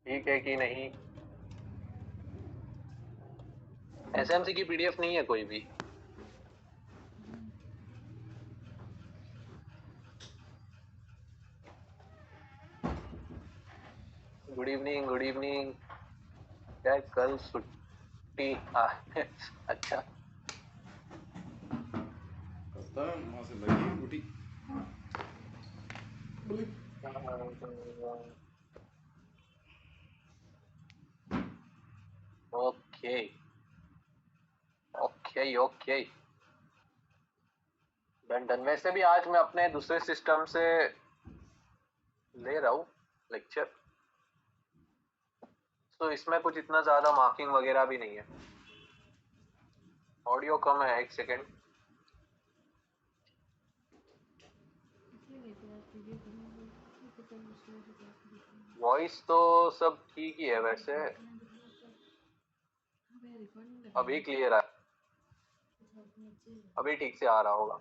ठीक है कि नहीं? एसएमसी की पीडीएफ नहीं है कोई भी? Good evening, good evening. क्या कल छुट्टी? अच्छा। पता है वहां से लगी बूटी। Okay okay okay, done done. वैसे भी आज मैं अपने दूसरे सिस्टम से ले रहा हूँ लेक्चर, तो इसमें कुछ इतना ज्यादा मार्किंग वगैरह भी नहीं है। ऑडियो कम है, एक सेकेंड। वॉइस तो सब ठीक ही है वैसे, अभी क्लियर है, अभी ठीक से आ रहा होगा।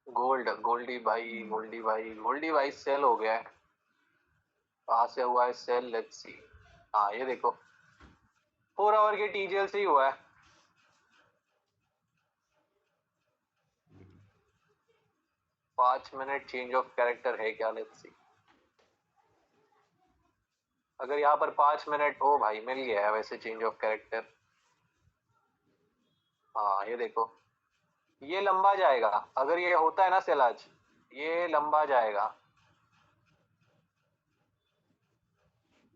गोल्डी भाई, गोल्डी भाई सेल हो गया है। कहाँ से हुआ है सेल? Let's see. हाँ ये देखो, 4 आवर के टीजीएल से ही हुआ है। 5 मिनट चेंज ऑफ कैरेक्टर है क्या? Let's see. अगर यहाँ पर 5 मिनट, ओ भाई मिल गया है वैसे चेंज ऑफ कैरेक्टर। हाँ ये देखो, ये लंबा जाएगा। अगर ये होता है ना सेल आज, ये लंबा जाएगा।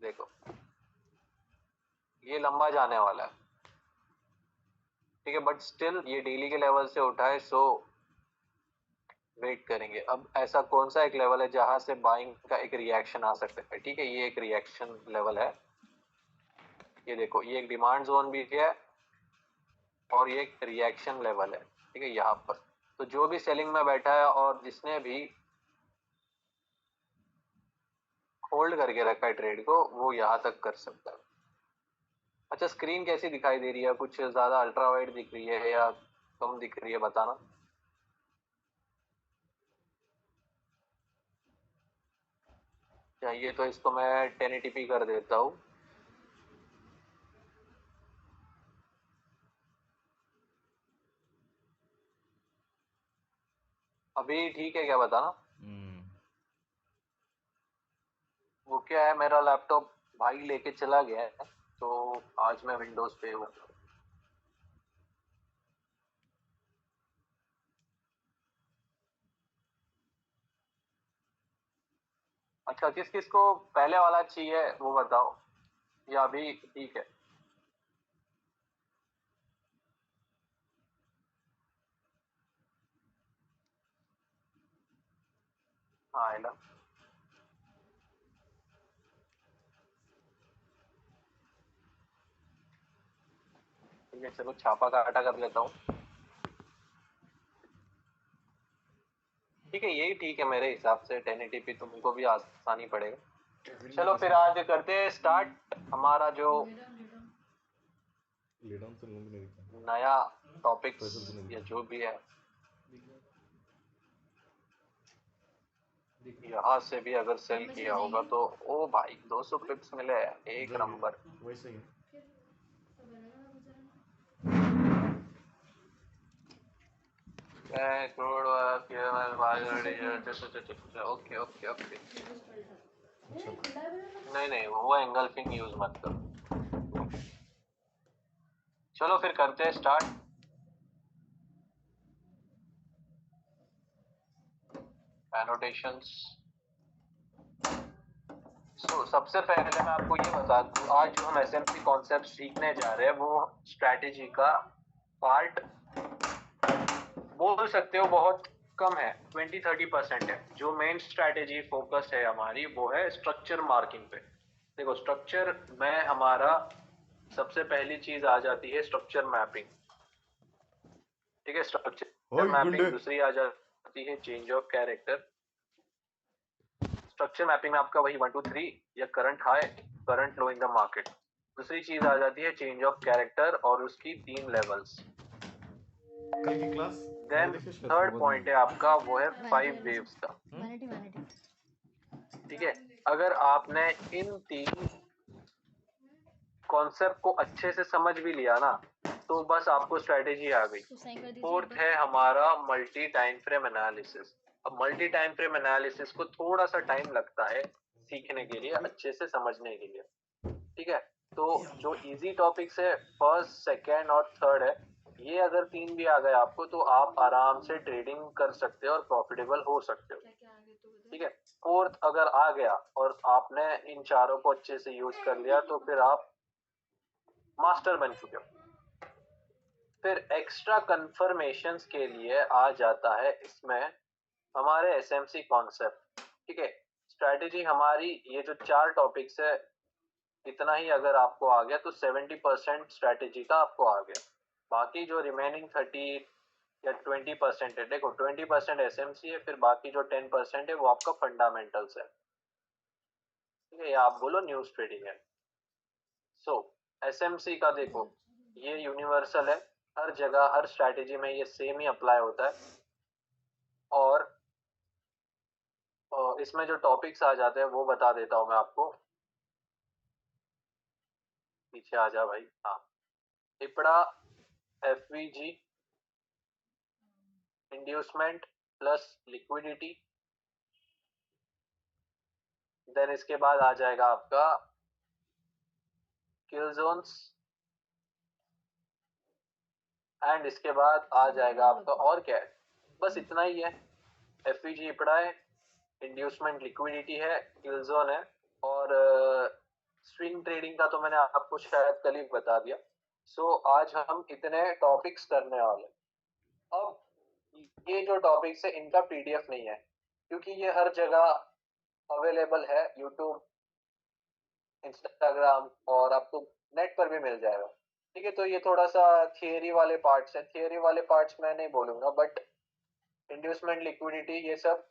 देखो ये लंबा जाने वाला है, ठीक है, बट स्टिल ये डेली के लेवल से उठा है, सो वेट करेंगे। अब ऐसा कौन सा एक लेवल है जहां से बाइंग का एक रिएक्शन आ सकता है? ठीक है, ये एक रिएक्शन लेवल है। ये देखो, ये एक डिमांड जोन भी है और ये एक रिएक्शन लेवल है, ठीक है, यहाँ पर। तो जो भी सेलिंग में बैठा है और जिसने भी होल्ड करके रखा है ट्रेड को, वो यहाँ तक कर सकता है। अच्छा, स्क्रीन कैसी दिखाई दे रही है? कुछ ज्यादा अल्ट्रा वाइड दिख रही है या कम दिख रही है, बताना। चाहिए तो इसको मैं 1080p कर देता हूँ। अभी ठीक है क्या, बताना। वो क्या है, मेरा लैपटॉप भाई लेके चला गया है, तो आज मैं विंडोज पे हूँ। अच्छा, किस किस को पहले वाला चाहिए वो बताओ, या अभी ठीक है? हाँ है ना, ठीक है, चलो छापा काटा कर लेता हूँ। ठीक है, यही ठीक है मेरे हिसाब से, 1080p तुमको भी आसानी पड़ेगा। चलो फिर आज करते हैं स्टार्ट हमारा जो नया टॉपिक्स या जो भी है। यहाँ से भी अगर सेल किया होगा तो ओ भाई 200 पिप्स मिले हैं, एक नंबर। वैसे ही ओके ओके ओके, नहीं नहीं, वो एंगल्फिंग यूज मत करो। चलो फिर करते हैं स्टार्ट। एनोटेशंस। सबसे पहले मैं आपको ये बता दूं, आज जो हम एसएमसी कॉन्सेप्ट सीखने जा रहे हैं वो स्ट्रैटेजी का पार्ट बोल सकते हो बहुत कम है, 20-30% है। जो मेन स्ट्रैटेजी फोकस है हमारी वो है स्ट्रक्चर मार्किंग पे। देखो, स्ट्रक्चर में हमारा सबसे पहली चीज आ जाती है स्ट्रक्चर मैपिंग, ठीक है। स्ट्रक्चर मैपिंग दूसरी आ जाती है change of character. Structure mapping में आपका वही 1 2 3 या current high current low in the market. दूसरी चीज आ जाती है चेंज ऑफ कैरेक्टर और उसकी 3 लेवल्स। कल की क्लास देन थर्ड पॉइंट है आपका, वो है 5 वेव्स का। ठीक है, अगर आपने इन 3 कॉन्सेप्ट को अच्छे से समझ भी लिया ना, तो बस आपको स्ट्रैटेजी आ गई। फोर्थ है हमारा मल्टी टाइम फ्रेम एनालिसिस। अब मल्टी टाइम फ्रेम एनालिसिस को थोड़ा सा टाइम लगता है सीखने के लिए, अच्छे से समझने के लिए, ठीक है। तो जो इजी टॉपिक्स है फर्स्ट, सेकेंड और थर्ड है, ये अगर 3 भी आ गए आपको तो आप आराम से ट्रेडिंग कर सकते हो और प्रॉफिटेबल हो सकते हो, ठीक है। फोर्थ अगर आ गया और आपने इन चारों को अच्छे से यूज कर लिया तो फिर आप मास्टर बन चुके हो। फिर एक्स्ट्रा कंफर्मेशंस के लिए आ जाता है इसमें हमारे एसएमसी कॉन्सेप्ट, ठीक है। स्ट्रैटेजी हमारी ये जो 4 टॉपिक्स है, इतना ही अगर आपको आ गया तो 70% स्ट्रैटेजी का आपको आ गया। बाकी जो रिमेनिंग 30 या 20% है, देखो 20% एसएमसी है, फिर बाकी जो 10% है वो आपका फंडामेंटल्स है, ठीक है, या आप बोलो न्यूज ट्रेडिंग है। सो एसएमसी का देखो, ये यूनिवर्सल है, हर जगह हर स्ट्रैटेजी में ये सेम ही अप्लाई होता है। और इसमें जो टॉपिक्स आ जाते हैं वो बता देता हूँ मैं आपको। पीछे आ जा भाई। हाँ, इपड़ा, FVG, inducement plus liquidity, then इसके बाद आ जाएगा आपका किल जोन्स, एंड इसके बाद आ जाएगा आपका और क्या है, बस इतना ही है। एफवीजी इपड़ा है, इंड्यूसमेंट लिक्विडिटी है, किल जोन है, और स्विंग ट्रेडिंग का तो मैंने आपको शायद कल ही बता दिया। सो आज हम इतने टॉपिक्स करने वाले। अब ये जो टॉपिक्स है इनका पीडीएफ नहीं है, क्योंकि ये हर जगह अवेलेबल है, यूट्यूब, इंस्टाग्राम, और आपको नेट पर भी मिल जाएगा, ठीक है। तो ये थोड़ा सा थियरी वाले पार्ट्स है, थियरी वाले पार्ट्स मैं नहीं बोलूंगा, बट इंड्यूसमेंट लिक्विडिटी ये सब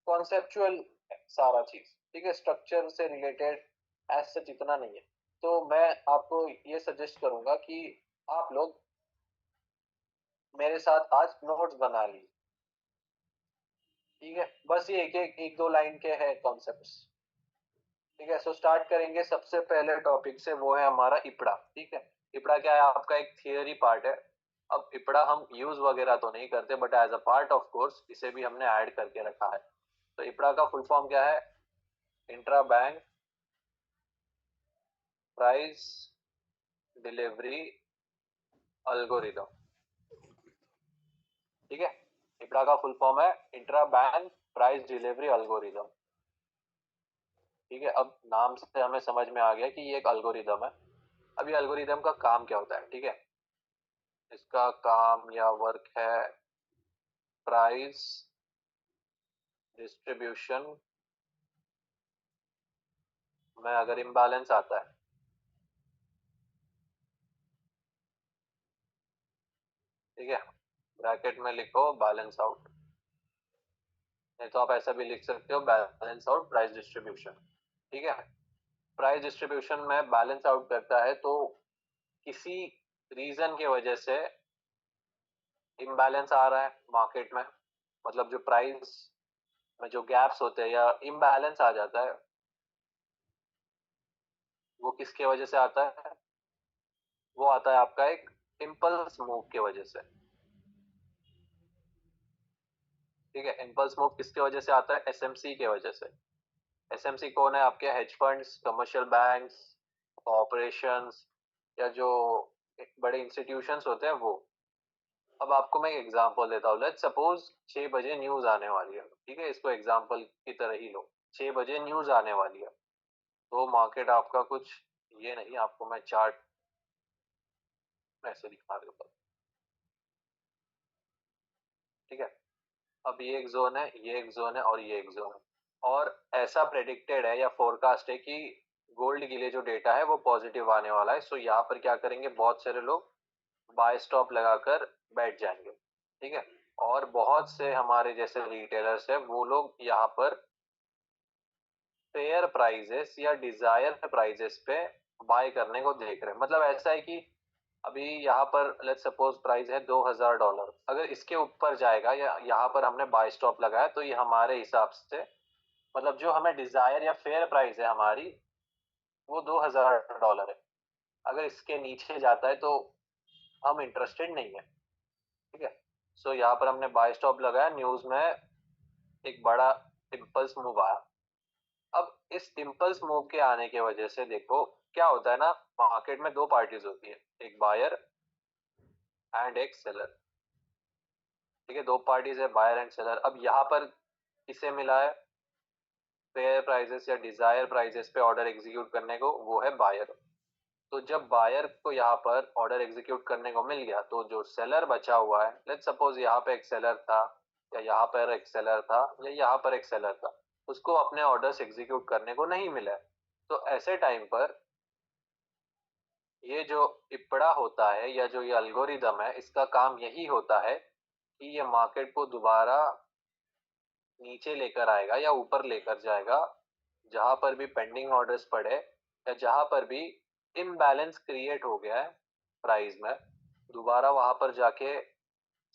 कॉन्सेप्चुअल सारा चीज, ठीक है, स्ट्रक्चर से रिलेटेड एज सच इतना नहीं है। तो मैं आपको ये सजेस्ट करूंगा कि आप लोग मेरे साथ आज नोट्स बना लीजिए, ठीक है। बस ये एक दो लाइन के हैं कॉन्सेप्ट्स, ठीक है। सो स्टार्ट करेंगे सबसे पहले टॉपिक से, वो है हमारा इपड़ा, ठीक है। इपड़ा क्या है, आपका एक थियरी पार्ट है। अब इपड़ा हम यूज वगैरह तो नहीं करते, but as a part of course इसे भी हमने ऐड करके रखा है। तो इपड़ा का फुल फॉर्म क्या है, intra bank price delivery algorithm, ठीक है। इपड़ा का फुल फॉर्म है intra bank price delivery algorithm, ठीक है। अब नाम से हमें समझ में आ गया कि ये एक अल्गोरिदम है। अब ये अल्गोरिदम का काम क्या होता है, ठीक है। इसका काम या वर्क है प्राइस डिस्ट्रीब्यूशन में अगर इम्बैलेंस आता है, ठीक है, ब्रैकेट में लिखो बैलेंस आउट, नहीं तो आप ऐसा भी लिख सकते हो बैलेंस आउट प्राइस डिस्ट्रीब्यूशन, ठीक है। प्राइस डिस्ट्रीब्यूशन में बैलेंस आउट करता है तो किसी रीजन की वजह से इम्बैलेंस आ रहा है मार्केट में, मतलब जो प्राइस में जो गैप्स होते हैं या इम्बैलेंस आ जाता है, वो किसके वजह से आता है, वो आता है आपका एक इम्पल्स मूव की वजह से, ठीक है। इम्पल्स मूव किसके वजह से आता है, एसएमसी के वजह से। एसएमसी कौन है, आपके hedge funds, commercial banks, corporations, या जो बड़े इंस्टीट्यूशंस होते हैं वो। अब आपको मैं एक एग्जांपल देता हूँ, लेट्स सपोज 6 बजे न्यूज आने वाली है, ठीक है, इसको एग्जांपल की तरह ही लो। 6 बजे न्यूज आने वाली है, तो मार्केट आपका कुछ ये नहीं, आपको मैं चार्ट ऐसे दिखा देता हूँ, ठीक है। अब ये एक जोन है, ये एक जोन है, और ये एक जोन है, और ऐसा प्रेडिक्टेड है या फोरकास्ट है कि गोल्ड के लिए जो डेटा है वो पॉजिटिव आने वाला है। सो यहाँ पर क्या करेंगे, बहुत सारे लोग बाय स्टॉप लगाकर बैठ जाएंगे, ठीक है। और बहुत से हमारे जैसे रिटेलर्स है, वो लोग यहाँ पर फेयर प्राइजेस या डिजायर प्राइजेस पे बाय करने को देख रहे हैं। मतलब ऐसा है कि अभी यहाँ पर लेट्स सपोज प्राइस है $2000, अगर इसके ऊपर जाएगा या यहाँ पर हमने बाय स्टॉप लगाया तो ये हमारे हिसाब से मतलब जो हमें डिजायर या फेयर प्राइस है हमारी, वो $2000 है। अगर इसके नीचे जाता है तो हम इंटरेस्टेड नहीं है। ठीक है। सो यहाँ पर हमने बाय स्टॉप लगाया, न्यूज में एक बड़ा इम्पल्स मूव आया। अब इस इम्पल्स मूव के आने की वजह से देखो क्या होता है ना, मार्केट में दो पार्टीज होती है, एक बायर एंड एक सेलर। ठीक है, दो पार्टीज है, बायर एंड सेलर। अब यहाँ पर किसे मिला है फेयर प्राइसेस या डिजायर प्राइसेस पे ऑर्डर एग्जीक्यूट करने को, वो है बायर। तो जब बायर को यहाँ पर ऑर्डर एग्जीक्यूट करने को मिल गया, तो जो सेलर बचा हुआ है, लेट्स सपोज यहाँ पे एक सेलर था, या यहाँ पर एक सेलर था, या यहाँ पर एक सेलर था, उसको अपने ऑर्डर्स एग्जीक्यूट करने को नहीं मिला है। तो ऐसे टाइम पर ये जो इपड़ा होता है या जो ये अल्गोरिदम है, इसका काम यही होता है कि ये मार्केट को दोबारा नीचे लेकर आएगा या ऊपर लेकर जाएगा, जहां पर भी पेंडिंग ऑर्डर्स पड़े या जहां पर भी इम्बैलेंस क्रिएट हो गया है प्राइस में, दोबारा वहां पर जाके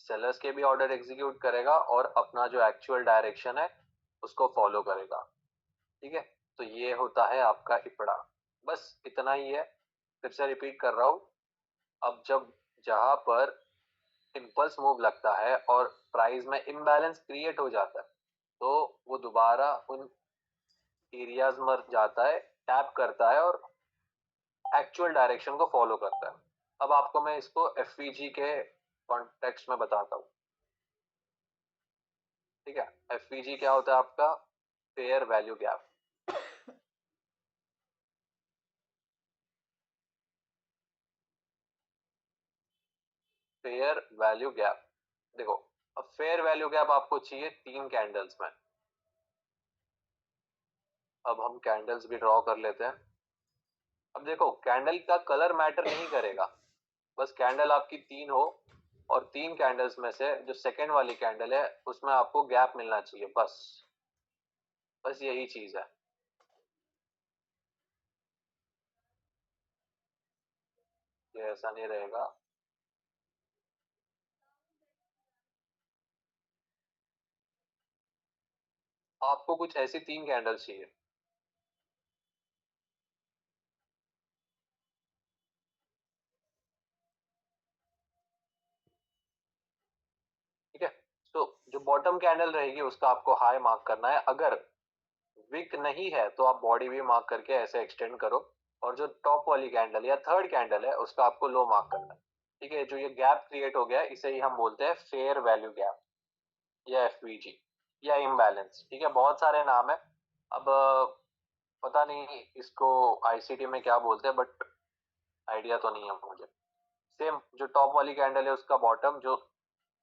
सेलर्स के भी ऑर्डर एग्जीक्यूट करेगा और अपना जो एक्चुअल डायरेक्शन है उसको फॉलो करेगा। ठीक है। तो ये होता है आपका इपड़ा। बस इतना ही है। फिर से रिपीट कर रहा हूँ। अब जब जहां पर इम्पल्स मूव लगता है और प्राइस में इम्बैलेंस क्रिएट हो जाता है, तो वो दोबारा उन एरियाज में जाता है, टैप करता है और एक्चुअल डायरेक्शन को फॉलो करता है। अब आपको मैं इसको एफवीजी के कॉन्टेक्स्ट में बताता हूँ। ठीक है। एफवीजी क्या होता है आपका, fair value gap. Fair value gap, देखो, अब फेयर वैल्यू गैप आपको चाहिए 3 कैंडल्स में। अब हम कैंडल्स भी ड्रॉ कर लेते हैं। अब देखो कैंडल का कलर मैटर नहीं करेगा, बस कैंडल आपकी 3 हो और 3 कैंडल्स में से जो सेकंड वाली कैंडल है उसमें आपको गैप मिलना चाहिए, बस बस यही चीज है। ये ऐसा नहीं रहेगा। आपको कुछ ऐसी 3 कैंडल्स चाहिए। ठीक है। तो जो बॉटम कैंडल रहेगी उसका आपको हाई मार्क करना है। अगर विक नहीं है तो आप बॉडी भी मार्क करके ऐसे एक्सटेंड करो, और जो टॉप वाली कैंडल या थर्ड कैंडल है उसका आपको लो मार्क करना है। ठीक है। जो ये गैप क्रिएट हो गया है इसे ही हम बोलते हैं फेयर वैल्यू गैप या एफवीजी या इम्बैलेंस। ठीक है, बहुत सारे नाम है। अब पता नहीं इसको आईसीटी में क्या बोलते हैं, बट आइडिया तो नहीं है मुझे। सेम जो टॉप वाली कैंडल है उसका बॉटम, जो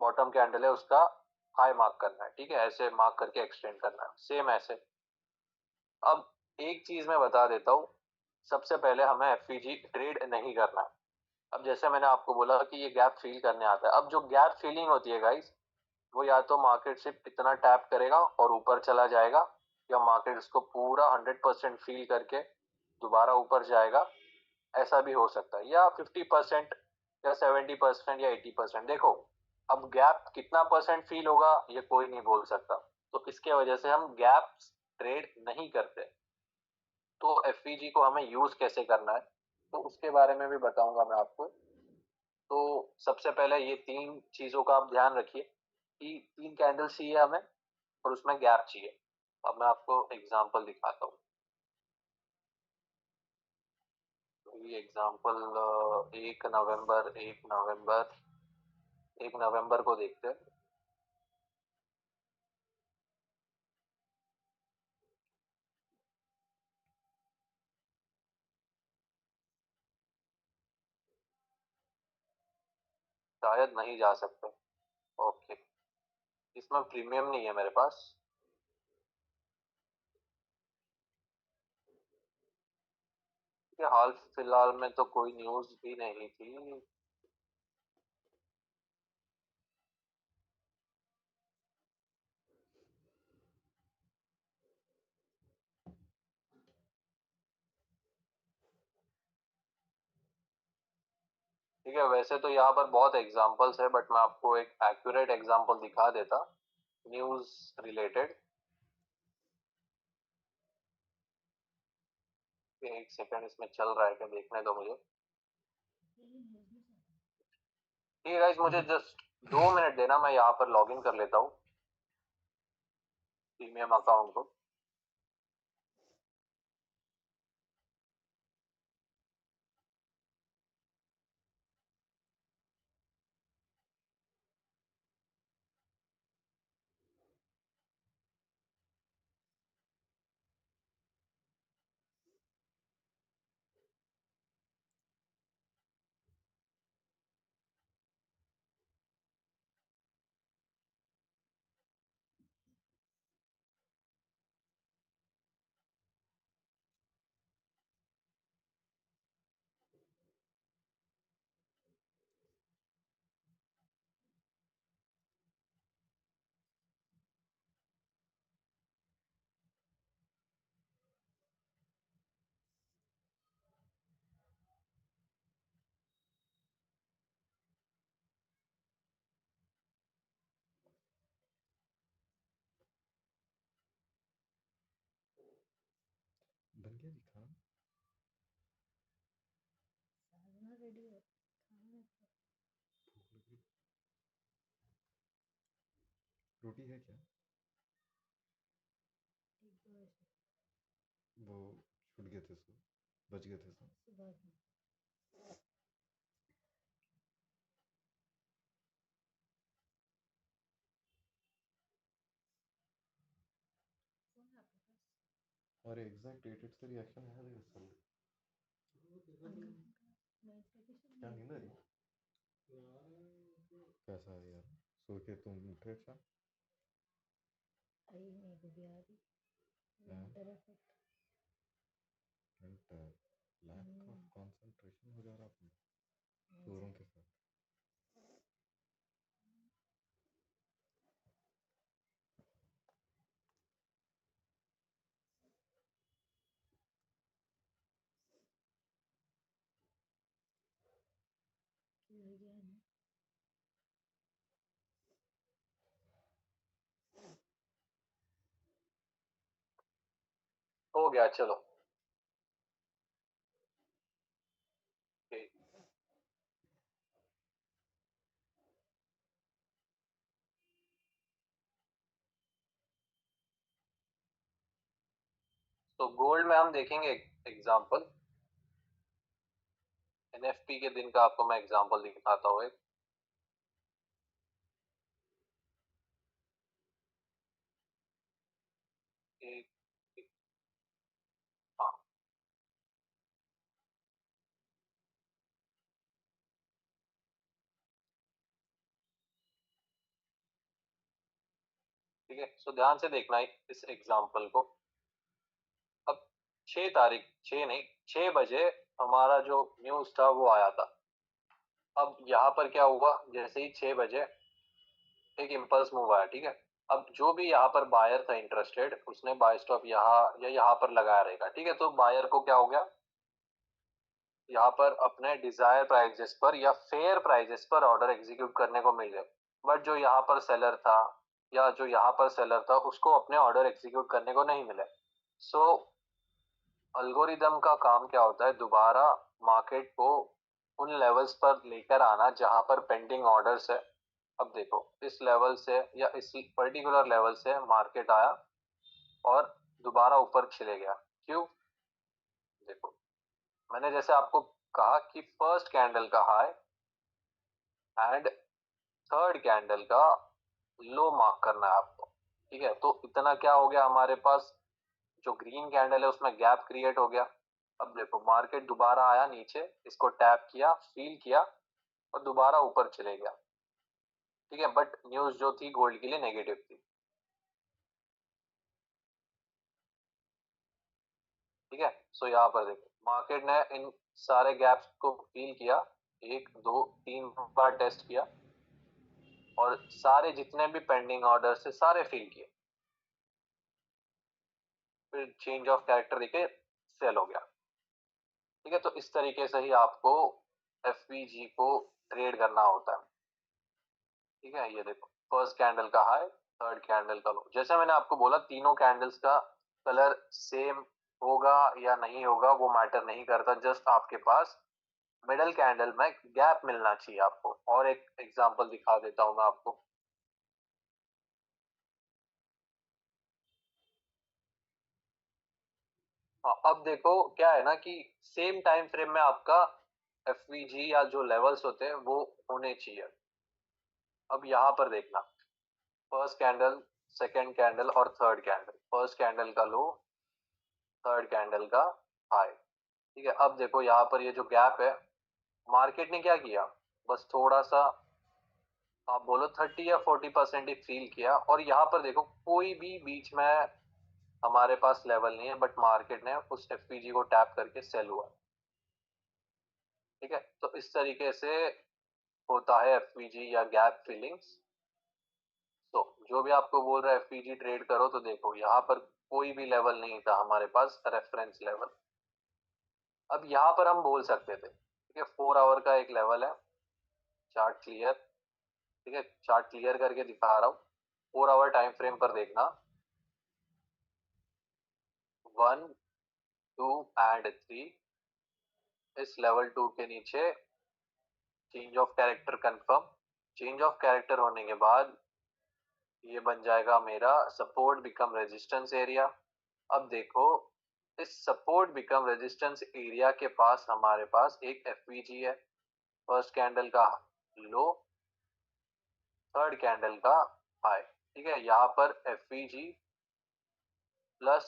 बॉटम कैंडल है उसका हाई मार्क करना है। ठीक है, ऐसे मार्क करके एक्सटेंड करना है, सेम ऐसे। अब एक चीज मैं बता देता हूँ, सबसे पहले हमें एफईजी ट्रेड नहीं करना है। अब जैसे मैंने आपको बोला कि ये गैप फील करने आता है, अब जो गैप फीलिंग होती है गाइस, वो या तो मार्केट सिर्फ इतना टैप करेगा और ऊपर चला जाएगा, या मार्केट इसको पूरा 100% फील करके दोबारा ऊपर जाएगा। ऐसा भी हो सकता है, या 50% या 70% या 80%। देखो अब गैप कितना परसेंट फील होगा ये कोई नहीं बोल सकता, तो इसके वजह से हम गैप ट्रेड नहीं करते। तो एफवीजी को हमें यूज कैसे करना है, तो उसके बारे में भी बताऊंगा मैं आपको। तो सबसे पहले ये 3 चीजों का आप ध्यान रखिए कि 3 कैंडल्स चाहिए हमें और उसमें गैप चाहिए। अब मैं आपको एग्जांपल दिखाता हूँ। तो ये एग्जांपल 1 नवंबर को देखते हैं। शायद नहीं जा सकते। ओके, इसमें प्रीमियम नहीं है मेरे पास। ये हाल फिलहाल में तो कोई न्यूज भी नहीं थी। ठीक है, वैसे तो यहाँ पर बहुत एग्जांपल्स है, बट मैं आपको एक एक्यूरेट एग्जांपल दिखा देता न्यूज रिलेटेड। एक सेकंड, इसमें चल रहा है क्या देखने दो मुझे। ठीक है गाइस, मुझे जस्ट 2 मिनट देना, मैं यहाँ पर लॉग इन कर लेता हूँ प्रीमियम अकाउंट को। बन गया जी खाना? भूख लग रही। रोटी है क्या? वो छूट गए थे सो, बच गए थे सो। और एग्जैक्ट डेटेड से रिएक्शन है रे असल। क्या नींद आ रही? कैसा है यार, सो के तुम उठे? अच्छा लैक ऑफ कंसंट्रेशन हो जा रहा अपने शोरों के साथ। हो गया, चलो। ठीक। तो गोल्ड में हम देखेंगे एग्जांपल, एनएफपी के दिन का आपको मैं एग्जांपल दिखाता हूँ एक, हाँ ठीक है। सो ध्यान से देखना है इस एग्जांपल को। अब 6 तारीख, 6 नहीं, 6 बजे हमारा जो न्यूज था वो आया था। अब यहाँ पर क्या हुआ, जैसे ही 6 बजे एक इम्पल्स मूव आया, ठीक है। अब जो भी यहाँ पर बायर था इंटरेस्टेड, उसने बाय स्टॉप यहाँ या यहाँ पर लगाया रहेगा, ठीक है। तो बायर को क्या हो गया, यहाँ पर अपने डिजायर प्राइजेस पर या फेयर प्राइजेस पर ऑर्डर एग्जीक्यूट करने को मिल गए। बट जो यहाँ पर सेलर था या जो यहाँ पर सेलर था, उसको अपने ऑर्डर एग्जीक्यूट करने को नहीं मिले। सो अल्गोरिदम का काम क्या होता है, दोबारा मार्केट को उन लेवल्स पर लेकर आना जहां पर पेंडिंग ऑर्डर्स है। अब देखो, इस लेवल से या इस पर्टिकुलर लेवल से मार्केट आया और दोबारा ऊपर चले गया। क्यों? देखो, मैंने जैसे आपको कहा कि फर्स्ट कैंडल का हाई एंड थर्ड कैंडल का लो मार्क करना है आपको, ठीक है। तो इतना क्या हो गया हमारे पास, जो ग्रीन कैंडल है उसमें गैप क्रिएट हो गया। अब देखो, मार्केट दोबारा आया नीचे, इसको टैप किया, फील किया और दोबारा ऊपर चले गया, ठीक है। बट न्यूज जो थी गोल्ड के लिए नेगेटिव थी, ठीक है। सो यहाँ पर देखो, मार्केट ने इन सारे गैप्स को फील किया, 1 2 3 बार टेस्ट किया और सारे जितने भी पेंडिंग ऑर्डर से सारे फील किए, फिर चेंज ऑफ कैरेक्टर देके सेल हो गया, ठीक है। तो इस तरीके से ही आपको एफवीजी को ट्रेड करना होता है, ठीक है। ये देखो, फर्स्ट कैंडल का हाई, थर्ड कैंडल का लो। जैसे मैंने आपको बोला, तीनों कैंडल्स का कलर सेम होगा या नहीं होगा वो मैटर नहीं करता, जस्ट आपके पास मिडल कैंडल में गैप मिलना चाहिए आपको। और एक एग्जांपल दिखा देता हूं मैं आपको। हाँ, अब देखो क्या है ना कि सेम टाइम फ्रेम में आपका एफवीजी या जो लेवल्स होते हैं वो होने चाहिए। अब यहाँ पर देखना, फर्स्ट कैंडल, सेकंड कैंडल और थर्ड कैंडल, फर्स्ट कैंडल का लो, थर्ड कैंडल का हाई। ठीक है, अब देखो यहाँ पर ये जो गैप है, मार्केट ने क्या किया, बस थोड़ा सा आप बोलो 30 या 40% ही फील किया। और यहाँ पर देखो कोई भी बीच में हमारे पास लेवल नहीं है, बट मार्केट ने उस एफपीजी को टैप करके सेल हुआ। ठीक है, तो इस तरीके से होता है एफपीजी या गैप फिलिंग्स। तो जो भी आपको बोल रहा है एफपीजी ट्रेड करो, तो देखो यहाँ पर कोई भी लेवल नहीं था हमारे पास, रेफरेंस लेवल। अब यहाँ पर हम बोल सकते थे, ठीक है, 4 आवर का एक लेवल है, चार्ट क्लियर। ठीक है, चार्ट क्लियर करके दिखा रहा हूँ। 4 आवर टाइम फ्रेम पर देखना, 1, 2 एंड 3, इस लेवल 2 के नीचे change of character confirm. Change of character होने के बाद ये बन जाएगा मेरा सपोर्ट बिकम रेजिस्टेंस एरिया। अब देखो इस सपोर्ट बिकम रेजिस्टेंस एरिया के पास हमारे पास एक एफवीजी है, फर्स्ट कैंडल का लो, थर्ड कैंडल का हाई। ठीक है, यहाँ पर FVG plus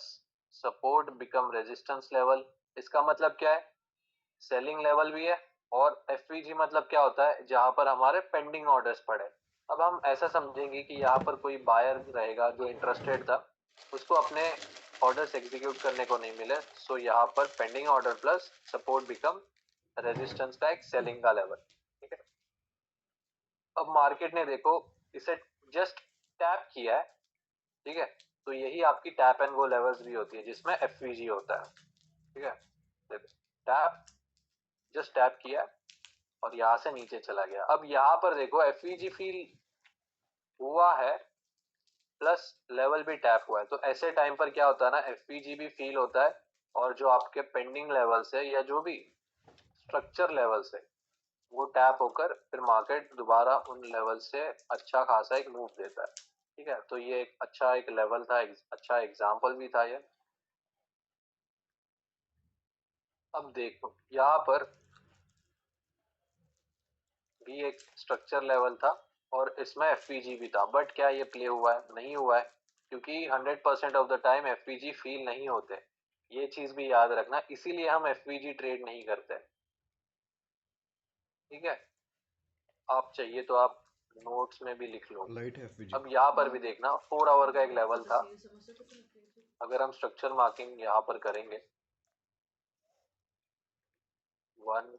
support become resistance level, इसका मतलब क्या है, सेलिंग लेवल भी है। और एफवीजी मतलब क्या होता है, जहां पर हमारे पेंडिंग ऑर्डर्स पड़े। अब हम ऐसा समझेंगे कि यहाँ पर कोई बायर रहेगा जो इंटरेस्टेड था, उसको अपने ऑर्डर्स एग्जीक्यूट करने को नहीं मिले, सो यहाँ पर pending order plus support become resistance का एक सेलिंग का लेवल। ठीक है, अब मार्केट ने देखो इसे जस्ट टैप किया है। ठीक है, तो यही आपकी टैप एंड गो लेवल्स भी होती है जिसमें एफवीजी होता है। ठीक है, देखो टैप, जस्ट टैप किया और यहाँ से नीचे चला गया। अब यहाँ पर देखो एफवीजी फील हुआ है प्लस लेवल भी टैप हुआ है, तो ऐसे टाइम पर क्या होता है ना, एफवीजी भी फील होता है और जो आपके पेंडिंग लेवल्स है या जो भी स्ट्रक्चर लेवल्स है वो टैप होकर फिर मार्केट दोबारा उन लेवल से अच्छा खासा एक मूव देता है। ठीक है, तो ये एक अच्छा एक लेवल था, अच्छा एग्जाम्पल भी था ये। अब देखो यहाँ पर भी एक स्ट्रक्चर लेवल था और इसमें एफपीजी भी था, बट क्या ये प्ले हुआ है, नहीं हुआ है, क्योंकि 100% ऑफ द टाइम एफपीजी फील नहीं होते। ये चीज भी याद रखना, इसीलिए हम एफपीजी ट्रेड नहीं करते। ठीक है, आप चाहिए तो आप नोट्स में भी लिख लो। लाइट है एफवीजी। अब यहाँ पर भी देखना 4 आवर का एक लेवल था, अगर हम स्ट्रक्चर मार्किंग यहाँ पर करेंगे, 1,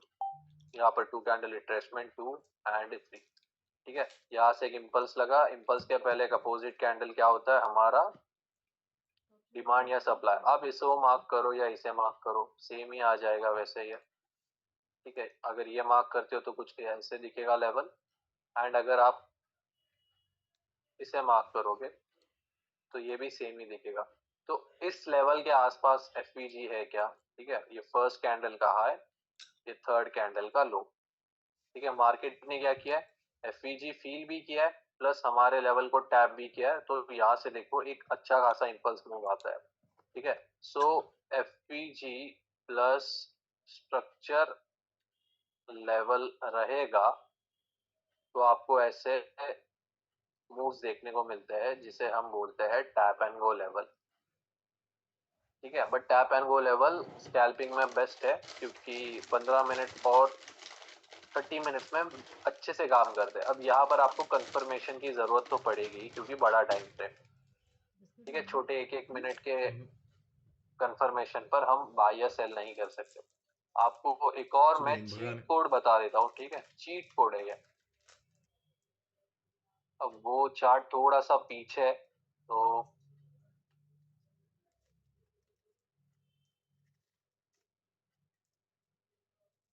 यहाँ पर 2 कैंडल रिट्रेसमेंट, 2 एंड 3। ठीक है, यहाँ से एक इम्पल्स लगा, इम्पल्स के पहले एक अपोजिट कैंडल क्या होता है हमारा, डिमांड या सप्लाई। अब इसे मार्क करो या इसे मार्क करो, सेम ही आ जाएगा वैसे ही। ठीक है, अगर ये मार्क करते हो तो कुछ ऐसे दिखेगा लेवल, एंड अगर आप इसे मार्क करोगे तो ये भी सेम ही दिखेगा। तो इस लेवल के आसपास एफवीजी है क्या। ठीक है, ये फर्स्ट कैंडल का हाई, ये थर्ड कैंडल का लो। ठीक है, मार्केट ने क्या किया है, एफवीजी फील भी किया है प्लस हमारे लेवल को टैप भी किया है, तो यहाँ से देखो एक अच्छा खासा इंपल्स मूव आता है। ठीक है, सो एफवीजी प्लस स्ट्रक्चर लेवल रहेगा तो आपको ऐसे मूव्स देखने को मिलते हैं जिसे हम बोलते हैं टैप एंड गो लेवल। ठीक है, but tap and go level scalping में बेस्ट है, क्योंकि 15 मिनट और 30 मिनट्स में अच्छे से काम करते हैं। अब यहाँ पर आपको कंफर्मेशन की जरूरत तो पड़ेगी क्योंकि बड़ा टाइम फ्रेम। ठीक है, छोटे 1-1 मिनट के कंफर्मेशन पर हम बाय या सेल नहीं कर सकते। आपको एक और मैं चीट भगाने। कोड बता देता हूँ। ठीक है, चीट कोड है ये। अब वो चार्ट थोड़ा सा पीछे है, तो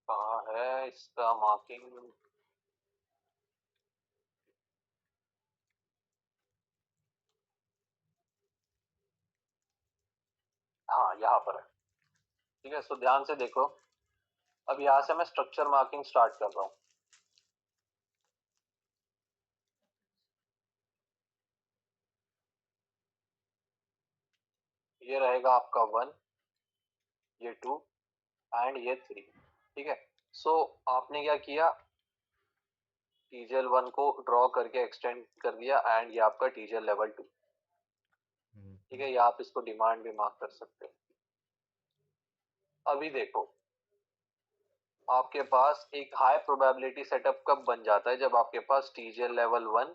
कहाँ है इसका मार्किंग, हाँ यहाँ पर है। ठीक है, सो ध्यान से देखो, अब यहाँ से मैं स्ट्रक्चर मार्किंग स्टार्ट कर रहा हूँ। ये रहेगा आपका 1, ये 2 एंड ये 3। ठीक है, सो आपने क्या किया, टीजल 1 को ड्रॉ करके एक्सटेंड कर दिया एंड ये आपका टीजल लेवल 2। ठीक है, या आप इसको डिमांड भी मार्क कर सकते हो। अभी देखो, आपके पास एक हाई प्रोबेबिलिटी सेटअप कब बन जाता है, जब आपके पास टीजीएल लेवल 1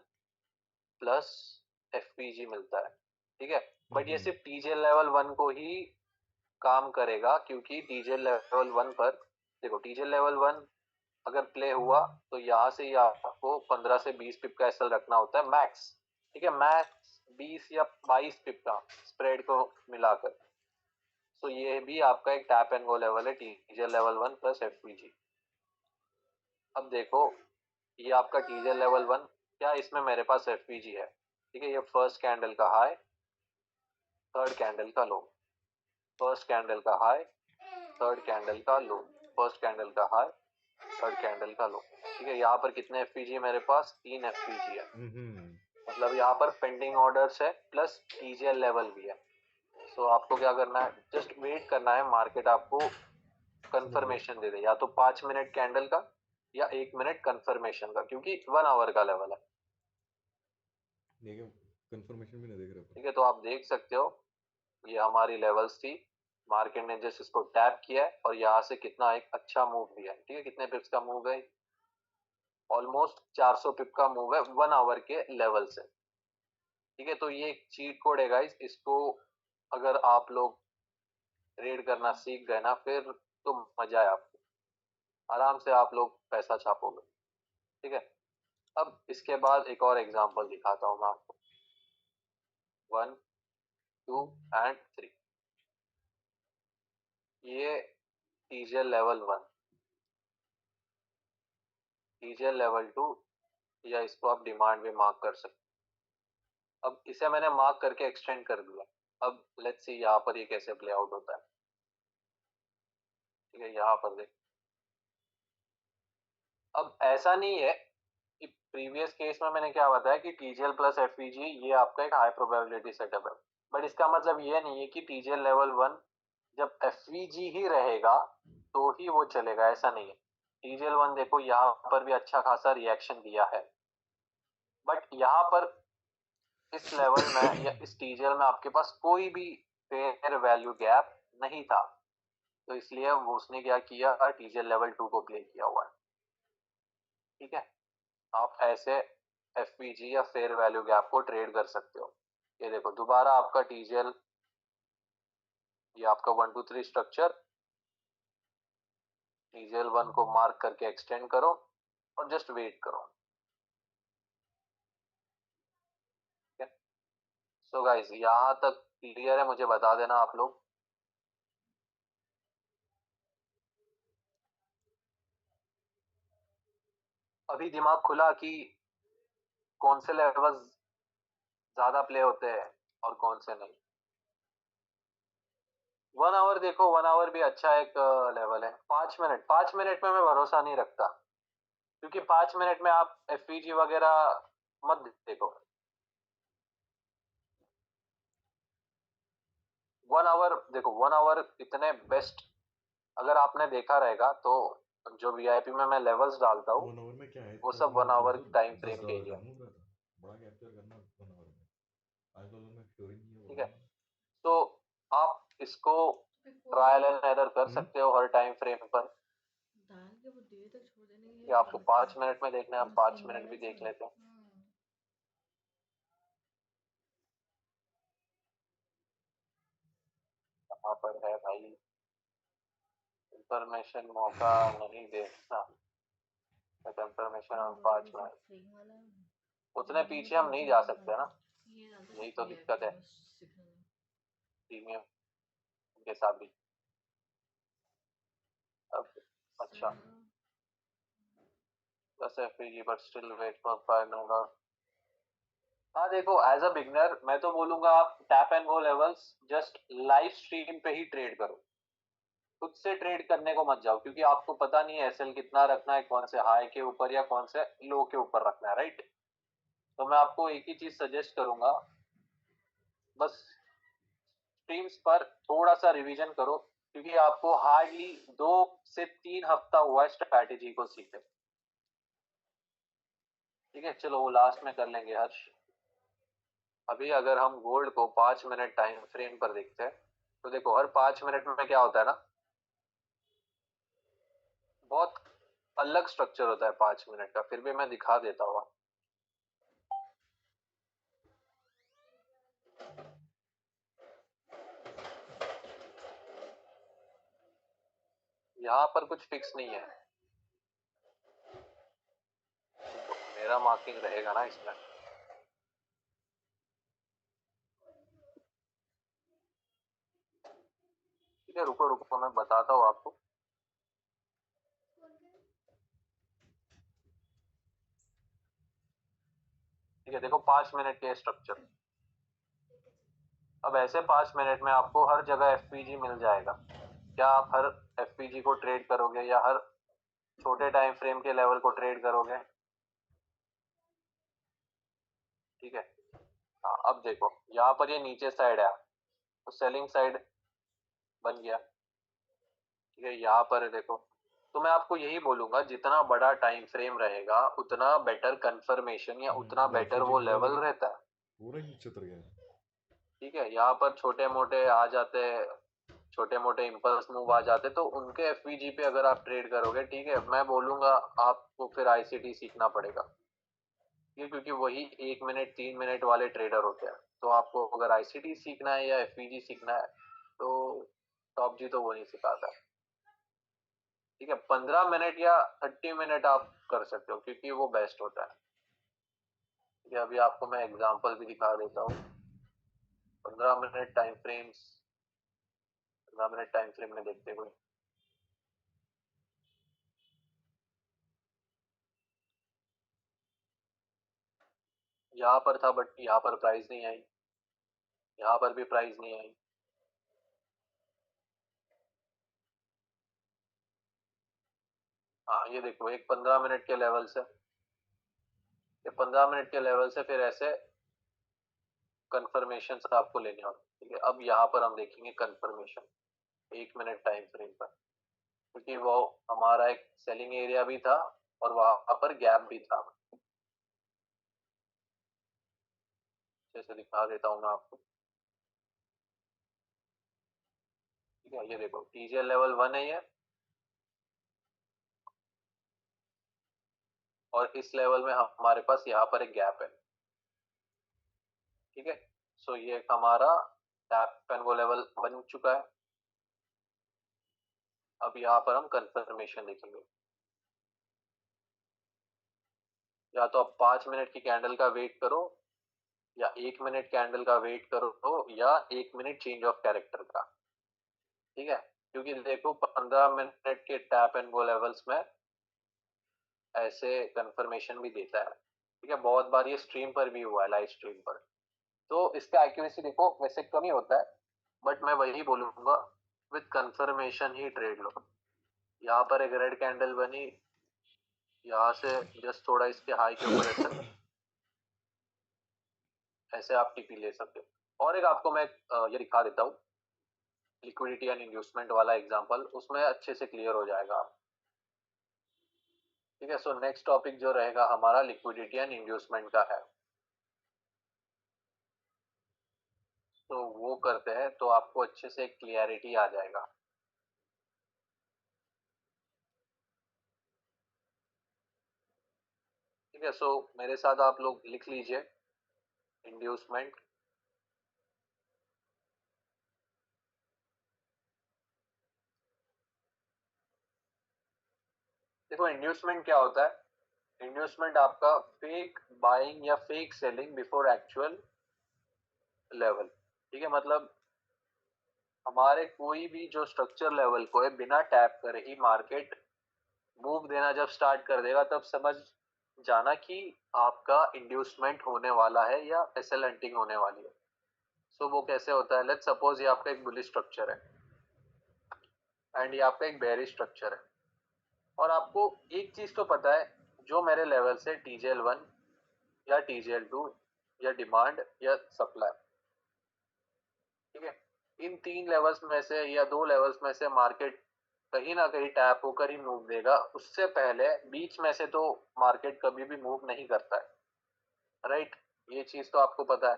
प्लस एफपीजी मिलता है। ठीक है, बट ये सिर्फ टीजीएल लेवल 1 को ही काम करेगा, क्योंकि टीजीएल लेवल 1 पर देखो, टीजीएल लेवल 1 अगर प्ले हुआ तो यहाँ से ही आपको 15 से 20 पिप का एसएल रखना होता है मैक्स। ठीक है, मैक्स 20 या 22 पिप का स्प्रेड को मिलाकर। तो ये भी आपका एक टैप एंड गो लेवल है, टीजीएल लेवल 1 प्लस एफपीजी। अब देखो, ये आपका टीजर लेवल 1, क्या इसमें मेरे पास एफपीजी है। ठीक है, ये फर्स्ट कैंडल का हाई, थर्ड कैंडल का लो, फर्स्ट कैंडल का हाई, थर्ड कैंडल का लो, फर्स्ट कैंडल का हाई, थर्ड कैंडल का लो। ठीक है, यहाँ पर कितने एफपीजी है मेरे पास, 3 एफपीजी है। मतलब यहाँ पर पेंडिंग ऑर्डर्स है प्लस टीजीएल लेवल भी है। सो आपको क्या करना है, जस्ट वेट करना है, मार्केट आपको कंफर्मेशन दे दे, या तो 5 मिनट कैंडल का या 1 मिनट कंफर्मेशन का, क्योंकि 1 आवर का लेवल है। कंफर्मेशन भी नहीं देख रहे। ठीक है, तो आप देख सकते हो ये हमारी लेवल्स थी, मार्केट ने जस्ट इसको टैप किया है और यहाँ से कितना एक अच्छा मूव दिया है। ठीक है, कितने पिप्स का मूव है, ऑलमोस्ट 400 पिप का मूव है 1 आवर के लेवल से। ठीक है, तो ये एक चीट कोड है गाइस, इसको अगर आप लोग ट्रेड करना सीख गए ना, फिर तो मजा है आपको, आराम से आप लोग पैसा छापोगे। ठीक है, अब इसके बाद एक और एग्जांपल दिखाता हूँ मैं आपको, 1, 2 एंड 3। ये टीजीएल लेवल 1, टीजीएल लेवल 2, या इसको आप डिमांड में मार्क कर सकते। अब इसे मैंने मार्क करके एक्सटेंड कर दिया। अब लेट्स सी यहाँ पर ये कैसे प्ले आउट होता है। ठीक है, यहाँ पर देख, अब ऐसा नहीं है कि प्रीवियस केस में मैंने क्या बताया कि टीजीएल प्लस एफपीजी ये आपका एक हाई प्रोबेबिलिटी सेटअप है, बट इसका मतलब ये नहीं है कि टीजीएल लेवल 1 जब एफपीजी ही रहेगा तो ही वो चलेगा, ऐसा नहीं है। टीजीएल 1 देखो यहाँ पर भी अच्छा खासा रिएक्शन दिया है, बट यहाँ पर इस लेवल में या इस टीजीएल में आपके पास कोई भी फेयर वैल्यू गैप नहीं था, तो इसलिए वो उसने क्या किया, टीजीएल लेवल 2 को प्ले किया हुआ है। ठीक है, आप ऐसे एफपीजी या फेयर वैल्यू गैप को ट्रेड कर सकते हो। ये देखो दोबारा आपका टीजीएल, ये आपका 1 2 3 स्ट्रक्चर, टीजीएल 1 को मार्क करके एक्सटेंड करो और जस्ट वेट करो। सो गाइस, यहाँ तक क्लियर है, मुझे बता देना आप लोग। अभी दिमाग खुला कि कौन से लेवल्स ज्यादा प्ले होते हैं और कौन से नहीं। 1 आवर देखो, 1 आवर भी अच्छा एक लेवल है। 5 मिनट में मैं भरोसा नहीं रखता, क्योंकि 5 मिनट में आप एफपीजी वगैरह मत देखो। 1 आवर देखो, 1 आवर इतने बेस्ट, अगर आपने देखा रहेगा तो जो वीआईपी में मैं लेवल्स डालता हूँ 1 आवर में क्या है, वो इतना सब तो 1 आवर मतलब टाइम फ्रेम के $10 ही का है। मूव रहता है, बड़ा कैप्चर करना 1 आवर में। आजकल तो मैं थ्योरी नहीं है ठीक बोल है, रहा हूँ। तो आप इसको ट्रायल एंड एरर कर सकते हो हर टाइम फ्रेम पर। दाल के वो देर तक छोड़ देने के कि लिए आपको 5 मिनट में देखना है, हम 5 मिनट भी देख लेते हैं। कहाँ पर है भाई, इंफॉर्मेशन मौका नहीं देता, कंफर्मेशन हम 5 मिनट, सही वाला उतने पीछे हम नहीं जा सकते ना, यही तो दिक्कत है प्रीमियम के साथ भी। अब अच्छा, बस एफपीजी बट स्टिल वेट फॉर $5। हाँ देखो, एज अ बिगनर मैं तो बोलूंगा आप tap and go levels just live stream पे ही ट्रेड करो, खुद से ट्रेड करने को मत जाओ, क्योंकि आपको पता नहीं है एसएल कितना रखना है, कौन से हाई के ऊपर या कौन से लो के ऊपर रखना है, राइट। तो मैं आपको एक ही चीज सजेस्ट करूंगा, बस स्ट्रीम्स पर थोड़ा सा रिवीजन करो, क्योंकि आपको हार्डली 2 से 3 हफ्ता हुआ है स्ट्रैटेजी को सीखे। ठीक है, चलो वो लास्ट में कर लेंगे हर्ष। अभी अगर हम गोल्ड को 5 मिनट टाइम फ्रेम पर देखते हैं, तो देखो हर 5 मिनट में क्या होता है ना, बहुत अलग स्ट्रक्चर होता है 5 मिनट का, फिर भी मैं दिखा देता हूँ। यहाँ पर कुछ फिक्स नहीं है, मेरा मार्किंग रहेगा ना इसमें। ठीक है, रुको रुको मैं बताता हूँ आपको। ठीक है, देखो 5 मिनट के स्ट्रक्चर। अब ऐसे 5 मिनट में आपको हर जगह एफपीजी मिल जाएगा। क्या आप हर एफपीजी को ट्रेड करोगे या हर छोटे टाइम फ्रेम के लेवल को ट्रेड करोगे? ठीक है, हाँ अब देखो यहाँ पर ये नीचे साइड है, तो सेलिंग साइड बन गया। ठीक है, यहाँ पर है देखो। तो मैं आपको यही बोलूंगा, जितना बड़ा टाइम फ्रेम रहेगा उतना बेटर कंफर्मेशन या उतना बेटर एफईजी वो पूरा लेवल लेकिन रहता है। पूरा ही नीचे उतर गया है। ठीक है, यहाँ पर छोटे मोटे आ जाते हैं, छोटे मोटे इम्पल्स मूव आ जाते, तो उनके एफवीजी पे अगर आप ट्रेड करोगे, ठीक है, मैं बोलूंगा आपको फिर आईसीटी सीखना पड़ेगा। ये क्योंकि वही 1 मिनट 3 मिनट वाले ट्रेडर होते हैं, तो आपको अगर आईसीटी सीखना है या एफवीजी सीखना है, तो टॉप जी तो वो नहीं सिखाता। ठीक है, 15 मिनट या 30 मिनट आप कर सकते हो, क्योंकि वो बेस्ट होता है। ठीक है, अभी आपको मैं एग्जांपल भी दिखा देता हूँ। 15 minute time frames, 15 minute time frame में देखते हुए यहाँ पर था, बट यहाँ पर प्राइस नहीं आई, यहाँ पर भी प्राइस नहीं आई। हाँ ये देखो, एक 15 मिनट के लेवल से, ये 15 मिनट के लेवल से फिर ऐसे कंफर्मेशन आपको लेने होंगे। ठीक है, अब यहाँ पर हम देखेंगे कंफर्मेशन 1 मिनट टाइम फ्रेम पर, क्योंकि वो हमारा एक सेलिंग एरिया भी था और वहां पर गैप भी था। जैसे दिखा देता हूँ मैं आपको। ठीक है, ये देखो टीजीएल लेवल 1 है ये, और इस लेवल में हमारे पास यहाँ पर एक गैप है। ठीक है, सो ये हमारा टैप एंड गो लेवल बन चुका है। अब यहाँ पर हम कंफर्मेशन देखेंगे। या तो आप 5 मिनट की कैंडल का वेट करो, या 1 मिनट कैंडल का वेट करो, या 1 मिनट चेंज ऑफ कैरेक्टर का। ठीक है, क्योंकि देखो 15 मिनट के टैप एंड गो लेवल्स में ऐसे कंफर्मेशन भी देता है। ठीक है, बहुत बार ये स्ट्रीम पर भी हुआ है, लाइव स्ट्रीम पर, तो इसका एक्यूरेसी देखो वैसे कम ही होता है, बट मैं वही बोलूंगा विद कंफर्मेशन ही ट्रेड लो। यहाँ पर एक रेड कैंडल बनी, यहाँ से जस्ट थोड़ा इसके हाई के ऊपर ऐसे ऐसे आप टीपी ले सकते हो। और एक आपको मैं ये दिखा देता हूँ, लिक्विडिटी एंड इंड्यूसमेंट वाला एग्जांपल, उसमें अच्छे से क्लियर हो जाएगा। ठीक है, सो नेक्स्ट टॉपिक जो रहेगा हमारा लिक्विडिटी एंड इंड्यूसमेंट का है, तो वो करते हैं तो आपको अच्छे से क्लियरिटी आ जाएगा। ठीक है, सो मेरे साथ आप लोग लिख लीजिए इंड्यूसमेंट। देखो इंड्यूसमेंट क्या होता है, इंड्यूसमेंट आपका फेक बाइंग या fake selling before actual level. ठीक है, मतलब हमारे कोई भी जो स्ट्रक्चर लेवल को है, बिना टैप करे ही मार्केट मूव देना जब स्टार्ट कर देगा, तब समझ जाना कि आपका इंड्यूसमेंट होने वाला है या एसएल हंटिंग होने वाली है। सो वो कैसे होता है, लेट्स सपोज ये आपका एक बुलिश स्ट्रक्चर है एंड ये आपका एक बेयरिश स्ट्रक्चर है, और आपको एक चीज तो पता है, जो मेरे लेवल से TJL1 या TJL2 या डिमांड या सप्लाई, ठीक है, इन 3 लेवल्स में से या 2 लेवल्स में से मार्केट कहीं ना कहीं टैप होकर ही मूव देगा। उससे पहले बीच में से तो मार्केट कभी भी मूव नहीं करता है, राइट, ये चीज तो आपको पता है।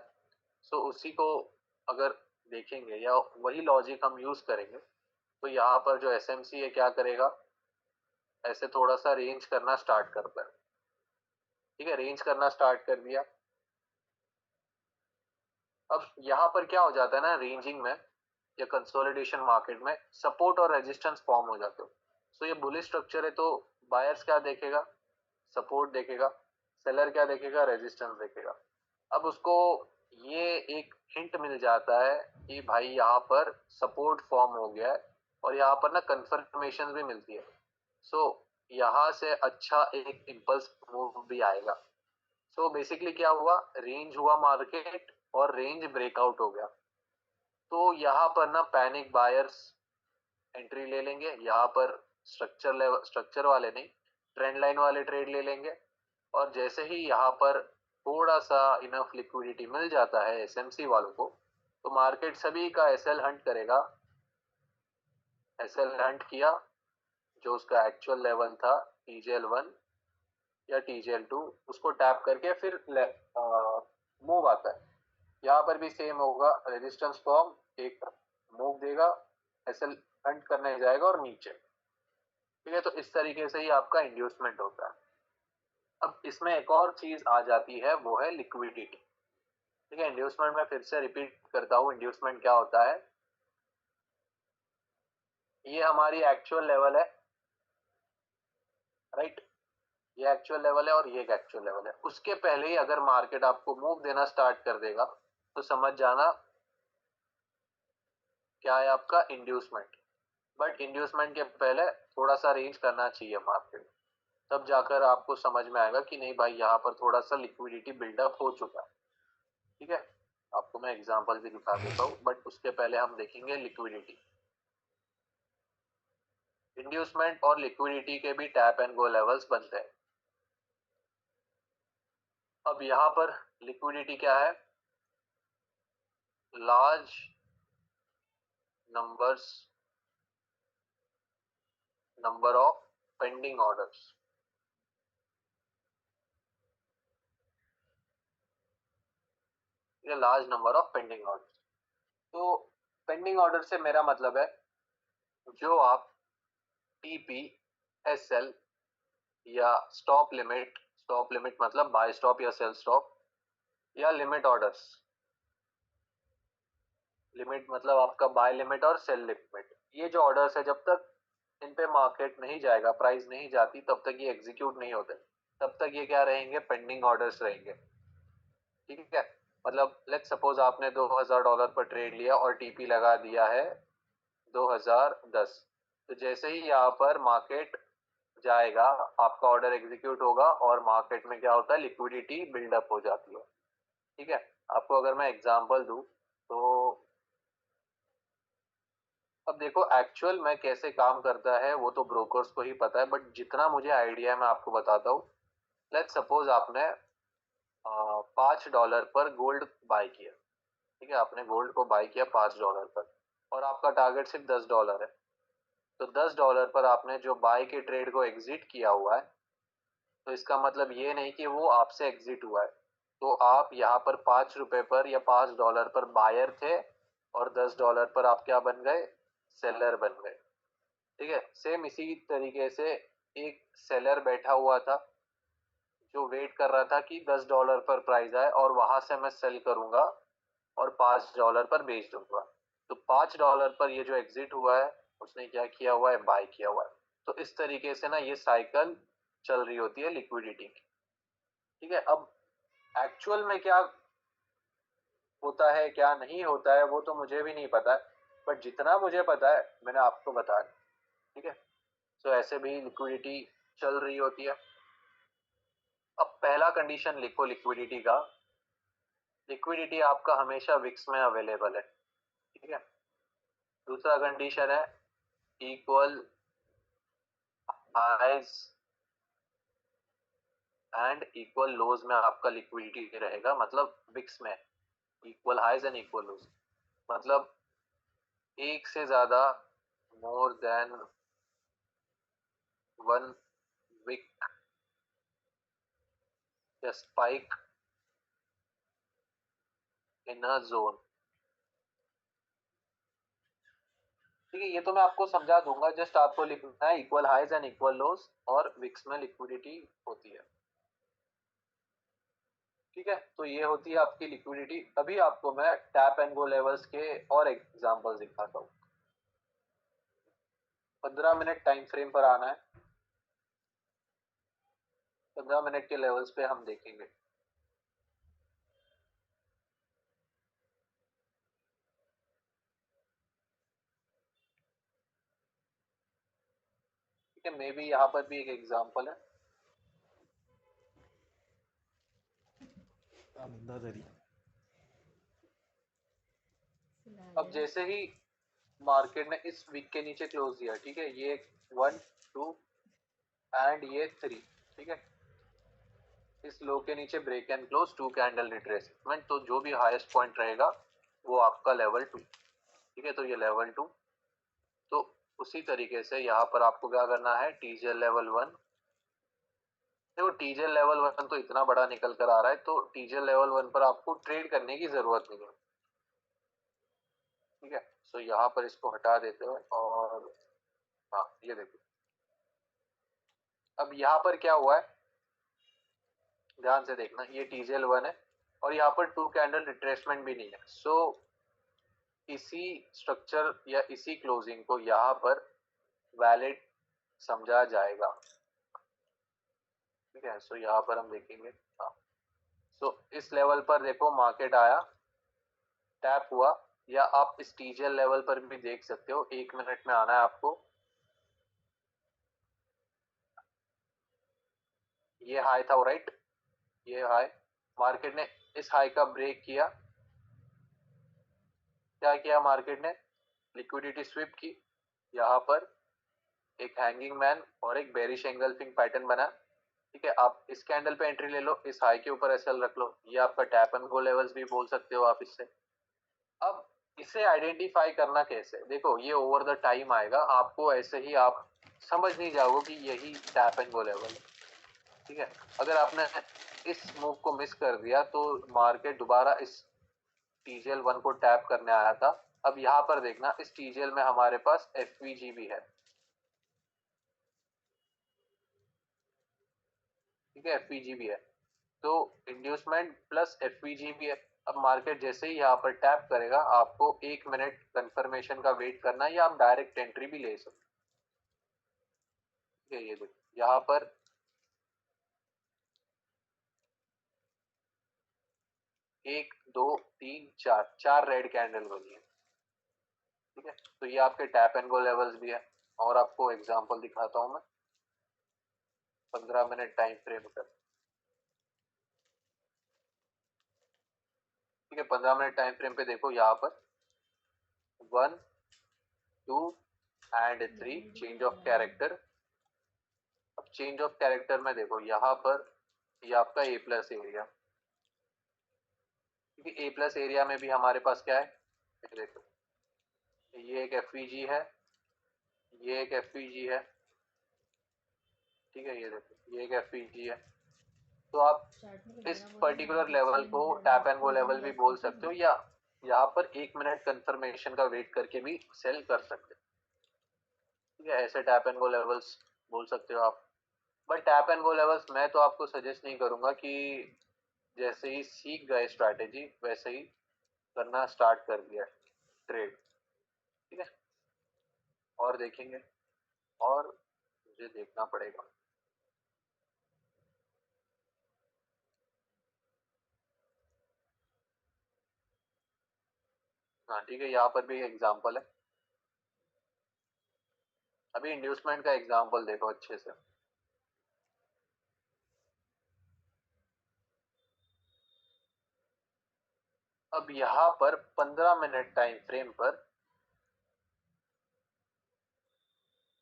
सो उसी को अगर देखेंगे या वही लॉजिक हम यूज करेंगे, तो यहाँ पर जो SMC है क्या करेगा, ऐसे थोड़ा सा रेंज करना स्टार्ट करता है, ठीक है, रेंज करना स्टार्ट कर दिया। अब यहाँ पर क्या हो जाता है ना, रेंजिंग में या कंसोलिडेशन मार्केट में सपोर्ट और रेजिस्टेंस फॉर्म हो जाते हो। सो ये बुलिश स्ट्रक्चर है, तो बायर्स क्या देखेगा, सपोर्ट देखेगा, सेलर क्या देखेगा, रेजिस्टेंस देखेगा। अब उसको ये एक हिंट मिल जाता है कि भाई यहाँ पर सपोर्ट फॉर्म हो गया है, और यहाँ पर ना कंफर्मेशन भी मिलती है। सो यहाँ से अच्छा एक इम्पल्स मूव भी आएगा। सो बेसिकली क्या हुआ, रेंज हुआ मार्केट और रेंज ब्रेकआउट हो गया, तो यहाँ पर ना पैनिक बायर्स एंट्री ले लेंगे। यहाँ पर स्ट्रक्चर वाले नहीं, ट्रेंड लाइन वाले ट्रेड ले लेंगे। और जैसे ही यहाँ पर थोड़ा सा इनफ लिक्विडिटी मिल जाता है SMC वालों को, तो मार्केट सभी का SL हंट करेगा। SL हंट किया, जो उसका एक्चुअल लेवल था TJL1 या TJL2, उसको टैप करके फिर मूव आता है। यहाँ पर भी सेम होगा, रेजिस्टेंस फॉर्म, एक मूव देगा, SL हंट करने जाएगा और नीचे, ठीक है। तो इस तरीके से ही आपका इंड्यूसमेंट होता है। अब इसमें एक और चीज आ जाती है, वो है लिक्विडिटी, ठीक है। इंड्यूसमेंट में फिर से रिपीट करता हूँ, इंड्यूसमेंट क्या होता है, ये हमारी एक्चुअल लेवल है, राइट, ये एक्चुअल लेवल है और ये एक एक्चुअल लेवल है। उसके पहले ही अगर मार्केट आपको मूव देना स्टार्ट कर देगा, तो समझ जाना क्या है आपका इंड्यूसमेंट। बट इंड्यूसमेंट के पहले थोड़ा सा रेंज करना चाहिए मार्केट, तब जाकर आपको समझ में आएगा कि नहीं भाई, यहाँ पर थोड़ा सा लिक्विडिटी बिल्डअप हो चुका है, ठीक है। आपको मैं एग्जांपल भी दिखा देता हूँ, बट उसके पहले हम देखेंगे लिक्विडिटी। इंड्यूसमेंट और लिक्विडिटी के भी टैप एंड गो लेवल्स बनते हैं। अब यहाँ पर लिक्विडिटी क्या है, large number of pending orders, ये large number of pending orders. तो पेंडिंग ऑर्डर से मेरा मतलब है, जो आप TP, SL या स्टॉप लिमिट मतलब बाय स्टॉप या सेल स्टॉप, या लिमिट ऑर्डर्स, लिमिट मतलब आपका बाय लिमिट और सेल लिमिट, ये जो ऑर्डर्स है जब तक इन पे मार्केट नहीं जाएगा, प्राइस नहीं जाती, तब तक ये एग्जीक्यूट नहीं होते, तब तक ये क्या रहेंगे, पेंडिंग ऑर्डर्स रहेंगे, ठीक है। मतलब लेट्स सपोज आपने $2000 पर ट्रेड लिया और TP लगा दिया है 2010, तो जैसे ही यहाँ पर मार्केट जाएगा, आपका ऑर्डर एग्जीक्यूट होगा और मार्केट में क्या होता है, लिक्विडिटी बिल्डअप हो जाती है, ठीक है। आपको अगर मैं एग्जांपल दूं, तो अब देखो एक्चुअल में कैसे काम करता है वो तो ब्रोकर्स को ही पता है, बट जितना मुझे आइडिया है मैं आपको बताता हूँ। लेट्स सपोज आपने $5 पर गोल्ड बाय किया, ठीक है, आपने गोल्ड को बाय किया $5 पर, और आपका टारगेट सिर्फ $10 है। तो $10 पर आपने जो बाय के ट्रेड को एग्जिट किया हुआ है, तो इसका मतलब ये नहीं कि वो आपसे एग्जिट हुआ है। तो आप यहाँ पर ₹5 पर या $5 पर बायर थे, और $10 पर आप क्या बन गए, सेलर बन गए, ठीक है। सेम इसी तरीके से एक सेलर बैठा हुआ था, जो वेट कर रहा था कि $10 पर प्राइस आए और वहां से मैं सेल करूंगा और $5 पर बेच दूंगा। तो $5 पर ये जो एग्जिट हुआ है, उसने क्या किया हुआ है, बाय किया हुआ है। तो इस तरीके से ना ये साइकिल चल रही होती है लिक्विडिटी की, ठीक है। अब एक्चुअल में क्या होता है क्या नहीं होता है वो तो मुझे भी नहीं पता है, बट जितना मुझे पता है मैंने आपको बताया, ठीक है। तो ऐसे भी लिक्विडिटी चल रही होती है। अब पहला कंडीशन लिखो लिक्विडिटी का, लिक्विडिटी आपका हमेशा विक्स में अवेलेबल है, ठीक है। दूसरा कंडीशन है इक्वल हाइज एंड इक्वल लोज में आपका लिक्विडिटी रहेगा, मतलब विक्स में इक्वल हाइज एंड इक्वल लोज, मतलब एक से ज्यादा मोर देन वन विक या स्पाइक इन अ जोन, ठीक है। ये तो मैं आपको समझा दूंगा, जस्ट आपको लिखना है इक्वल हाइज एंड इक्वल लोज और विक्स में लिक्विडिटी होती है, ठीक है। तो ये होती है आपकी लिक्विडिटी। अभी आपको मैं टैप एंड गो लेवल्स के और एग्जांपल्स दिखाता हूँ। 15 मिनट टाइम फ्रेम पर आना है, 15 मिनट के लेवल्स पे हम देखेंगे। ठीक है, मे बी यहाँ पर भी एक एग्जांपल है। अंदाजरी अब जैसे ही मार्केट ने इस वीक के नीचे क्लोज दिया, ठीक है, ये 1 2 एंड ये 3, ठीक है, इस लो के नीचे break and close 2 candle retracement, तो जो भी हाईएस्ट पॉइंट रहेगा वो आपका लेवल 2, ठीक है। तो ये लेवल 2, तो उसी तरीके से यहाँ पर आपको क्या करना है, टीजीएल लेवल 1, देखो टीजीएल लेवल 1 तो इतना बड़ा निकल कर आ रहा है, तो टीजीएल लेवल 1 पर आपको ट्रेड करने की जरूरत नहीं है, ठीक है। सो यहाँ पर इसको हटा देते हैं और हाँ ये देखो, अब यहाँ पर क्या हुआ है, ध्यान से देखना, ये टीजीएल 1 है और यहाँ पर 2 कैंडल रिट्रेसमेंट भी नहीं है, सो इसी स्ट्रक्चर या इसी क्लोजिंग को यहाँ पर वैलिड समझा जाएगा, ठीक है। सो यहाँ पर हम देखेंगे, हाँ, सो इस लेवल पर देखो मार्केट आया, टैप हुआ, या आप इस टीजीएल लेवल पर भी देख सकते हो, 1 मिनट में आना है आपको, ये हाई था राइट, ये हाई, मार्केट ने इस हाई का ब्रेक किया, क्या किया मार्केट ने, लिक्विडिटी स्विप की, यहाँ पर एक हैंगिंग मैन और एक बेरिश एंगल्फिंग पैटर्न बना, ठीक है। आप इस कैंडल पे एंट्री ले लो, इस हाई के ऊपर एसएल रख लो, ये आपका टैप एंड गो लेवल्स भी बोल सकते हो आप इससे। अब इसे आइडेंटिफाई करना कैसे, देखो ये ओवर द टाइम आएगा, आपको ऐसे ही आप समझ नहीं जाओगे कि यही टैप एंड गो लेवल है, ठीक है। अगर आपने इस मूव को मिस कर दिया तो मार्केट दोबारा इस टीजीएल 1 को टैप करने आया था। अब यहाँ पर देखना, इस टीजीएल में हमारे पास एफवीजी भी है, ठीक है, एफवीजी भी है, तो इंड्यूसमेंट प्लस एफवीजी भी है। अब मार्केट जैसे ही यहाँ पर टैप करेगा, आपको 1 मिनट कंफर्मेशन का वेट करना है, या आप डायरेक्ट एंट्री भी ले सकते हैं। ये देखो यहाँ पर 1 2 3 4 4 रेड कैंडल बनी है, ठीक है। तो ये आपके टैप एंड गो लेवल्स भी है, और आपको एग्जांपल दिखाता हूँ मैं 15 मिनट टाइम फ्रेम पर, ठीक है। 15 मिनट टाइम फ्रेम पे देखो यहाँ पर 1 2 एंड 3 चेंज ऑफ कैरेक्टर। अब चेंज ऑफ कैरेक्टर में देखो यहाँ पर ये आपका ए प्लस एरिया, क्योंकि ए प्लस एरिया में भी हमारे पास क्या है, ये देखो, ये एक एफवीजी है, ये एक एफवीजी है, ठीक है, ये देखो ये एक एफवीजी है। तो आप इस पर्टिकुलर लेवल को टैप एंड गो लेवल भी बोल सकते हो, या यहाँ पर 1 मिनट कंफर्मेशन का वेट करके भी सेल कर सकते हो, ठीक है। ऐसे टैप एंड गो लेवल्स बोल सकते हो आप। But tap and go levels मैं तो आपको सजेस्ट नहीं करूंगा कि जैसे ही सीख गए स्ट्रैटेजी वैसे ही करना स्टार्ट कर दिया ट्रेड, ठीक है। और देखेंगे, और मुझे देखना पड़ेगा, हाँ ठीक है, यहाँ पर भी एग्जांपल है। अभी इंड्यूसमेंट का एग्जांपल देखो अच्छे से, अब यहाँ पर 15 मिनट टाइम फ्रेम पर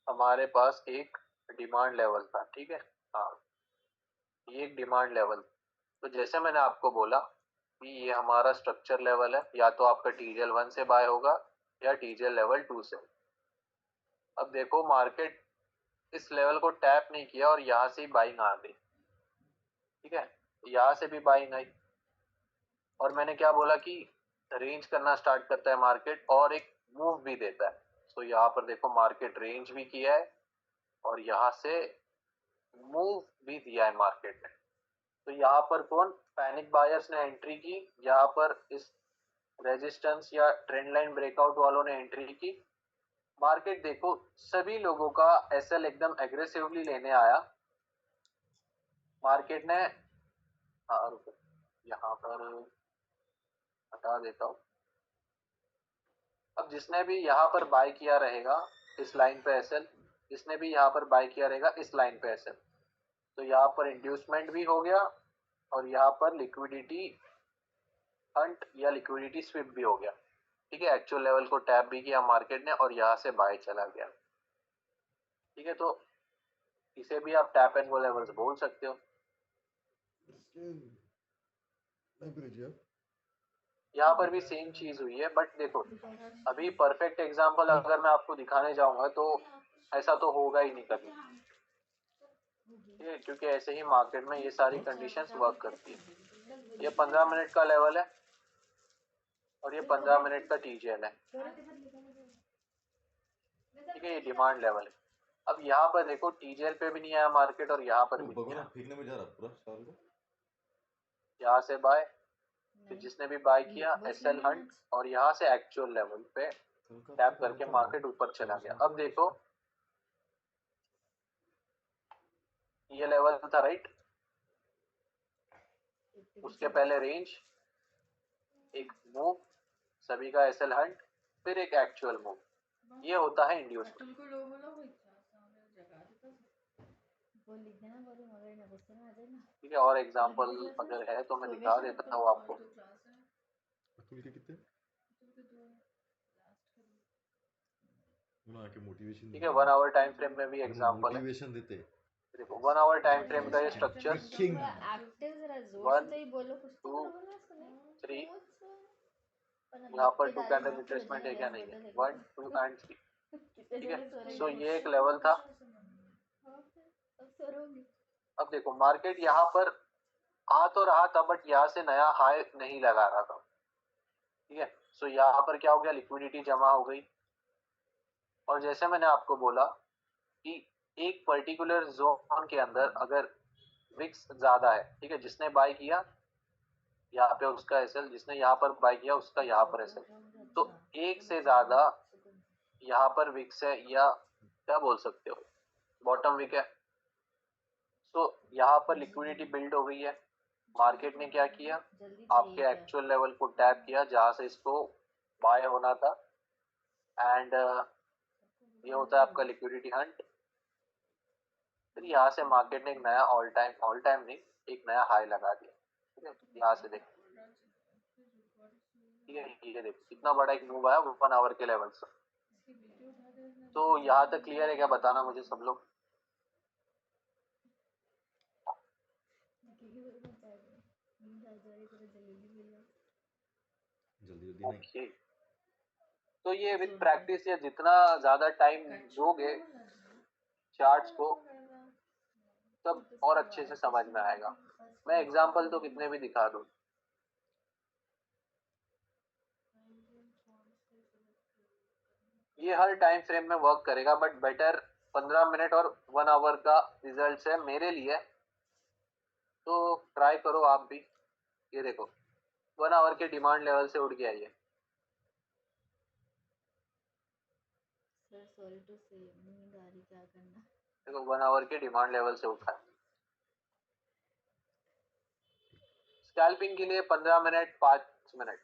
हमारे पास एक डिमांड लेवल था, ठीक है। हाँ, ये एक डिमांड लेवल। तो जैसे मैंने आपको बोला कि ये हमारा स्ट्रक्चर लेवल है, या तो आपका टीजीएल 1 से बाय होगा या टीजीएल लेवल 2 से। अब देखो मार्केट इस लेवल को टैप नहीं किया और यहाँ से ही बाइंग आ गई, ठीक है। यहाँ से भी बाइंग आई और मैंने क्या बोला कि रेंज करना स्टार्ट करता है मार्केट और एक मूव भी देता है। तो यहाँ पर देखो मार्केट रेंज भी किया है और यहाँ से मूव भी दिया है मार्केट ने। तो यहाँ पर कौन, पैनिक बायर्स ने एंट्री की, यहाँ पर इस रेजिस्टेंस या ट्रेंड लाइन ब्रेकआउट वालों ने एंट्री की। मार्केट देखो सभी लोगों का एसएल एकदम एग्रेसिवली लेने आया मार्केट ने। हाँ रुको, यहाँ पर हटा देता हूँ। अब जिसने भी यहाँ पर बाय किया रहेगा इस लाइन पे एसएल, जिसने भी यहाँ पर बाय किया रहेगा इस लाइन पे एसएल, तो यहाँ पर इंड्यूसमेंट भी हो गया और यहाँ पर लिक्विडिटी हंट या लिक्विडिटी स्विप भी हो गया, ठीक है। एक्चुअल लेवल को टैप भी किया मार्केट ने और यहाँ से बाय चला गया, ठीक है। तो इसे भी आप टैप एंड गो लेवल्स बोल सकते हो। यहाँ पर भी सेम चीज हुई है, बट देखो अभी परफेक्ट एग्जांपल अगर मैं आपको दिखाने जाऊंगा तो ऐसा तो होगा ही नहीं कभी, ठीक है, क्योंकि ऐसे ही मार्केट में ये सारी कंडीशंस वर्क करती है। ये 15 मिनट का लेवल है और ये 15 मिनट का टीजीएल है, ठीक है। ये डिमांड लेवल है। अब यहाँ पर देखो टीजीएल पे भी नहीं आया मार्केट और यहाँ पर भी नहीं आया। फेंकने में जा रहा पूरा साल को। यहाँ से बाय, फिर जिसने भी बाय किया एसएल हंट और यहाँ से एक्चुअल लेवल पे टैप करके मार्केट ऊपर चला गया। अब देखो ये लेवल था राइट, उसके पहले रेंज, एक मूव, सभी का एसएल हंट, फिर एक एक्चुअल मूव, ये होता है इंड्यूसमेंट, ठीक है। और एग्जांपल अगर है तो मैं दिखा देता हूँ आपको। अतुल के कितने उन्होंने आके मोटिवेशन, ठीक है, 1 आवर टाइम फ्रेम में भी एग्जांपल है। मोटिवेशन देते। देखो 1 आवर टाइम फ्रेम का ये स्ट्रक्चर, किंग 1 2 3, यहाँ पर 2 कैंडल रिट्रेसमेंट है क्या, नहीं है, 1 2 एंड 3, ठीक है। सो ये एक लेवल था। अब देखो मार्केट यहाँ पर आ तो रहा था बट यहाँ से नया हाई नहीं लगा रहा था, ठीक है। सो यहाँ पर क्या हो गया, लिक्विडिटी जमा हो गई और जैसे मैंने आपको बोला कि एक पर्टिकुलर जोन के अंदर अगर विक्स ज्यादा है, ठीक है, जिसने बाय किया यहाँ पे उसका एसएल, जिसने यहाँ पर बाय किया उसका यहाँ पर एसएल, तो एक से ज्यादा यहाँ पर विक्स है या क्या बोल सकते हो बॉटम विक है। तो यहाँ पर लिक्विडिटी बिल्ड हो गई है। मार्केट ने क्या किया, आपके एक्चुअल लेवल को टैप किया जहां से इसको बाय होना था एंड ये होता है आपका लिक्विडिटी हंट। फिर यहाँ से मार्केट ने एक नया ऑल टाइम नहीं, एक नया हाई लगा दिया, ठीक है। यहाँ से देखो, ठीक है, ये देखो कितना बड़ा एक मूव आया 1 आवर के लेवल से। तो यहाँ तक क्लियर है क्या, बताना मुझे सब लोग। जल्दी ओके, तो ये विद प्रैक्टिस या जितना ज्यादा टाइम दोगे चार्ट्स को तब और अच्छे से समझ में आएगा। मैं एग्जांपल तो कितने भी दिखा दूं। ये हर टाइम फ्रेम में वर्क करेगा बट बेटर 15 मिनट और 1 आवर का रिजल्ट है मेरे लिए, तो ट्राई करो आप भी। ये देखो 1 आवर के डिमांड लेवल से उठ गया ये, सॉरी टू से नींद आ रही, क्या करना। देखो 1 आवर के डिमांड लेवल से उठा है। स्कैल्पिंग के लिए 15 मिनट 5 मिनट,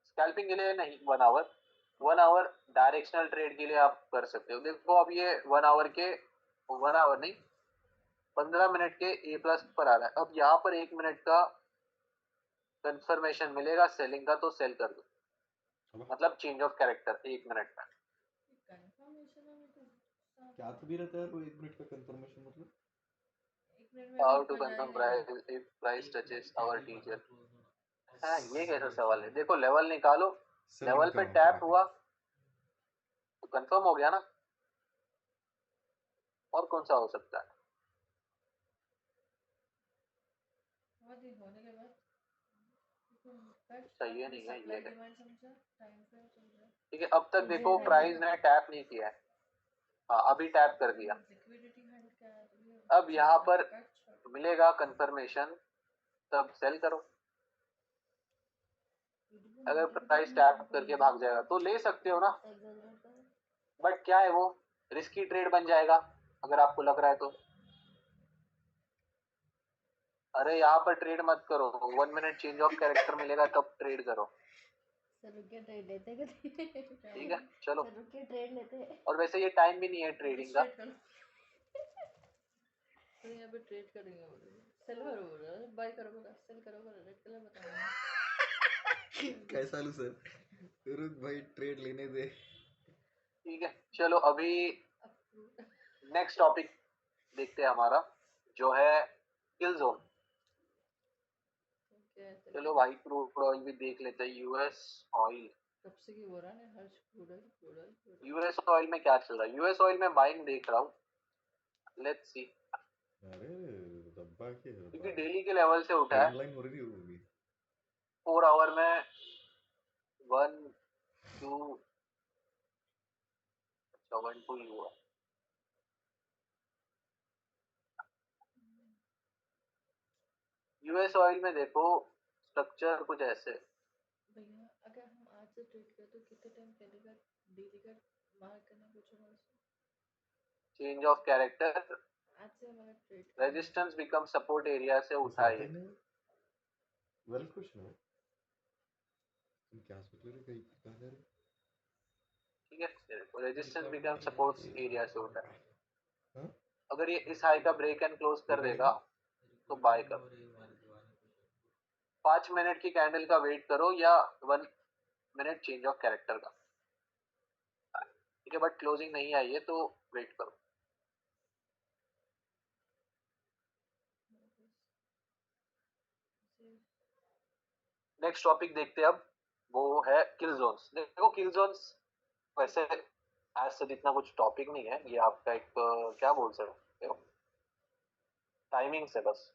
स्कैल्पिंग के लिए नहीं 1 आवर, 1 आवर डायरेक्शनल ट्रेड के लिए आप कर सकते हो। देखो अब ये 1 आवर नहीं 15 मिनट के ए प्लस पर आ रहा है। अब यहाँ पर 1 मिनट का कंफर्मेशन मिलेगा सेलिंग का तो सेल कर दो, अब मतलब चेंज ऑफ कैरेक्टर 1 मिनट में। कंफर्मेशन में तो क्या तो भी रहता है वो 1 मिनट का कंफर्मेशन मतलब? 1 मिनट में हाउ लॉक टू कर कंफर्म जाएगा ये। Price if price touches our teacher. हाँ, ये कैसा सवाल है? देखो लेवल निकालो, सेलिंग लेवल का पे टैप ऑटोमेटिक। हुआ तो कंफर्म हो गया ना, और कौन सा हो सकता है? बहुत दिन होने के बाद अच्छा ये नहीं है, ये सप्लाई है। डिमांड समझा, टाइम फ्रेम समझा, ठीक है, अब तक देखो Yes, प्राइस I ने टैप नहीं किया है। हाँ, अभी टैप कर दिया। लिक्विडिटी हैंड क्या है तो ये अब यहाँ पर कट शॉट मिलेगा कंफर्मेशन, तब सेल करो। अगर प्राइस टैप करके भाग जाएगा तो ले सकते हो ना, बट क्या है वो रिस्की ट्रेड बन जाएगा अगर आपको लग रहा है तो। अरे यहाँ पर ट्रेड मत करो, 1 मिनट चेंज ऑफ कैरेक्टर मिलेगा तब ट्रेड करो। सर रुक के ट्रेड लेते हैं ठीक है चलो, सर रुक के ट्रेड लेते हैं। और वैसे ये टाइम भी नहीं है ट्रेडिंग का। तो यहाँ पे ट्रेड करेंगे, बोलो सेल करो, बोलो बाय करो, बोलो सेल करो, बोलो रेड कलर बताना। कैसा लू सर? रुक भाई ट्रेड लेने दे। ठीक है चलो, अभी नेक्स्ट टॉपिक देखते हैं हमारा, जो है किल जोन। चलो भाई क्रूड ऑयल भी देख लेते हैं, यूएस ऑयल। कब से की हो रहा है हर क्रूड यूएस ऑयल में क्या चल रहा है? यूएस ऑयल में बाइंग देख रहा हूँ, लेट्स सी। अरे दब्बा के क्योंकि डेली के लेवल से उठा है, ट्रेंड लाइन हो रही होगी। 4 आवर में 1 2, अच्छा 1 2 ही हुआ। यूएस ऑयल में देखो स्ट्रक्चर कुछ ऐसे। भैया अगर हम आज से ट्रेड करें तो कितने टाइम पहले का डेली का मार्क करना कुछ हमारे से चेंज ऑफ कैरेक्टर, आज से हमारा trade resistance become support area से कुछ उठा आता है। ही नहीं। वेल क्वेश्चन है। तुम क्या सोच रहे थे कहीं कहाँ जा रहे? ठीक है, रेजिस्टेंस बिकम सपोर्ट एरिया से उठा है। हाँ अगर ये इस हाई का ब्रेक एंड क्लोज कर देगा तो बाय करो। 5 मिनट की कैंडल का वेट करो या 1 मिनट चेंज ऑफ कैरेक्टर का। ठीक है, बट क्लोजिंग नहीं आई है तो वेट करो। नेक्स्ट टॉपिक देखते हैं अब, वो है किल जोन्स। देखो किल जोन्स वैसे आज से इतना कुछ टॉपिक नहीं है, ये आपका एक क्या बोल सकते हो, टाइमिंग से बस।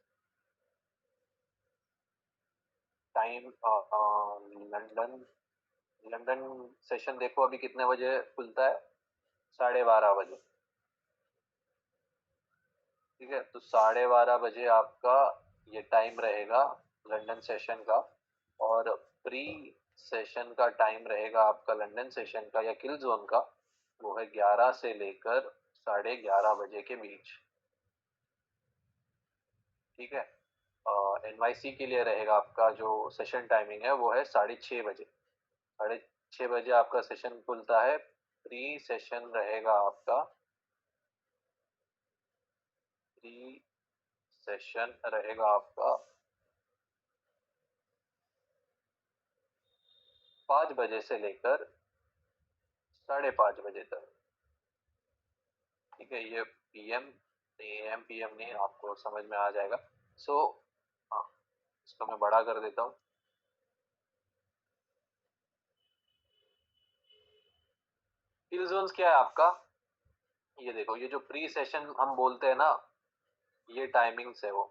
टाइम लंदन लंदन सेशन देखो अभी कितने बजे खुलता है, 12:30 बजे। ठीक है, तो 12:30 बजे आपका ये टाइम रहेगा लंदन सेशन का, और प्री सेशन का टाइम रहेगा आपका लंदन सेशन का या किल जोन का, वो है 11 से लेकर 11:30 बजे के बीच। ठीक है, एनवाईसी के लिए रहेगा आपका जो सेशन टाइमिंग है वो है 6:30 बजे। 6:30 आपका सेशन खुलता है। प्री सेशन रहेगा आपका, प्री सेशन रहेगा आपका 5 बजे से लेकर 5:30 बजे तक। ठीक है, ये पीएम एम पीएम नहीं, आपको समझ में आ जाएगा। सो हाँ, इसको मैं बड़ा कर देता हूँ। किल जोन्स क्या है आपका, ये देखो, ये जो प्री सेशन हम बोलते हैं ना, ये टाइमिंग्स है वो।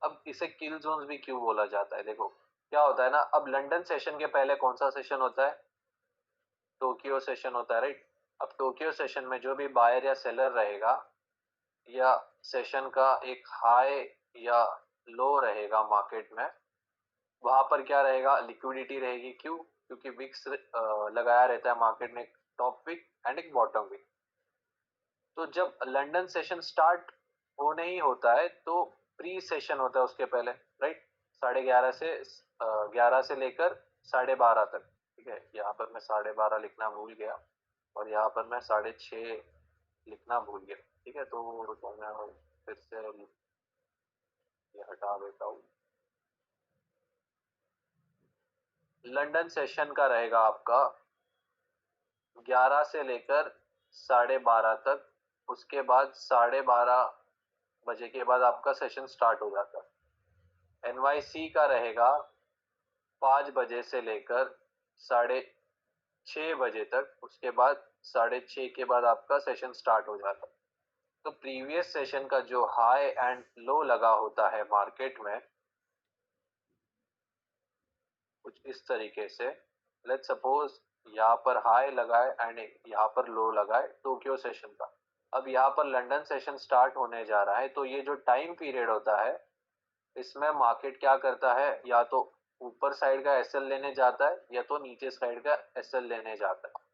अब इसे किल जोन्स भी क्यों बोला जाता है, देखो क्या होता है ना, अब लंदन सेशन के पहले कौन सा सेशन होता है? टोक्यो सेशन होता है, राइट। अब टोक्यो सेशन में जो भी बायर या सेलर रहेगा, या सेशन का एक हाई या लो रहेगा मार्केट में, वहां पर क्या रहेगा, लिक्विडिटी रहेगी। क्यों? क्योंकि विक्स लगाया रहता है मार्केट में, एक टॉप विक एंड एक बॉटम विक। तो जब लंदन सेशन स्टार्ट होने ही होता है तो प्री सेशन होता है उसके पहले, राइट। 11:30 से लेकर 12:30 तक। ठीक है, यहाँ पर मैं 12:30 लिखना भूल गया, और यहाँ पर मैं 6:30 लिखना भूल गया। ठीक है, तो मैं फिर से ये हटा देता हूँ। लंदन सेशन का रहेगा आपका 11 से लेकर 12:30 तक, उसके बाद 12:30 बजे के बाद आपका सेशन स्टार्ट हो जाता है। एनवाईसी का रहेगा 5 बजे से लेकर 6:30 बजे तक, उसके बाद 6:30 के बाद आपका सेशन स्टार्ट हो जाता है। तो प्रीवियस सेशन का जो हाई एंड लो लगा होता है मार्केट में, कुछ इस तरीके से, लेट्स सपोज यहाँ पर हाई लगाए एंड यहाँ पर लो लगाए टोक्यो सेशन का। अब यहाँ पर लंदन सेशन स्टार्ट होने जा रहा है, तो ये जो टाइम पीरियड होता है इसमें मार्केट क्या करता है, या तो ऊपर साइड का एसएल लेने जाता है या तो नीचे साइड का एसएल लेने जाता है।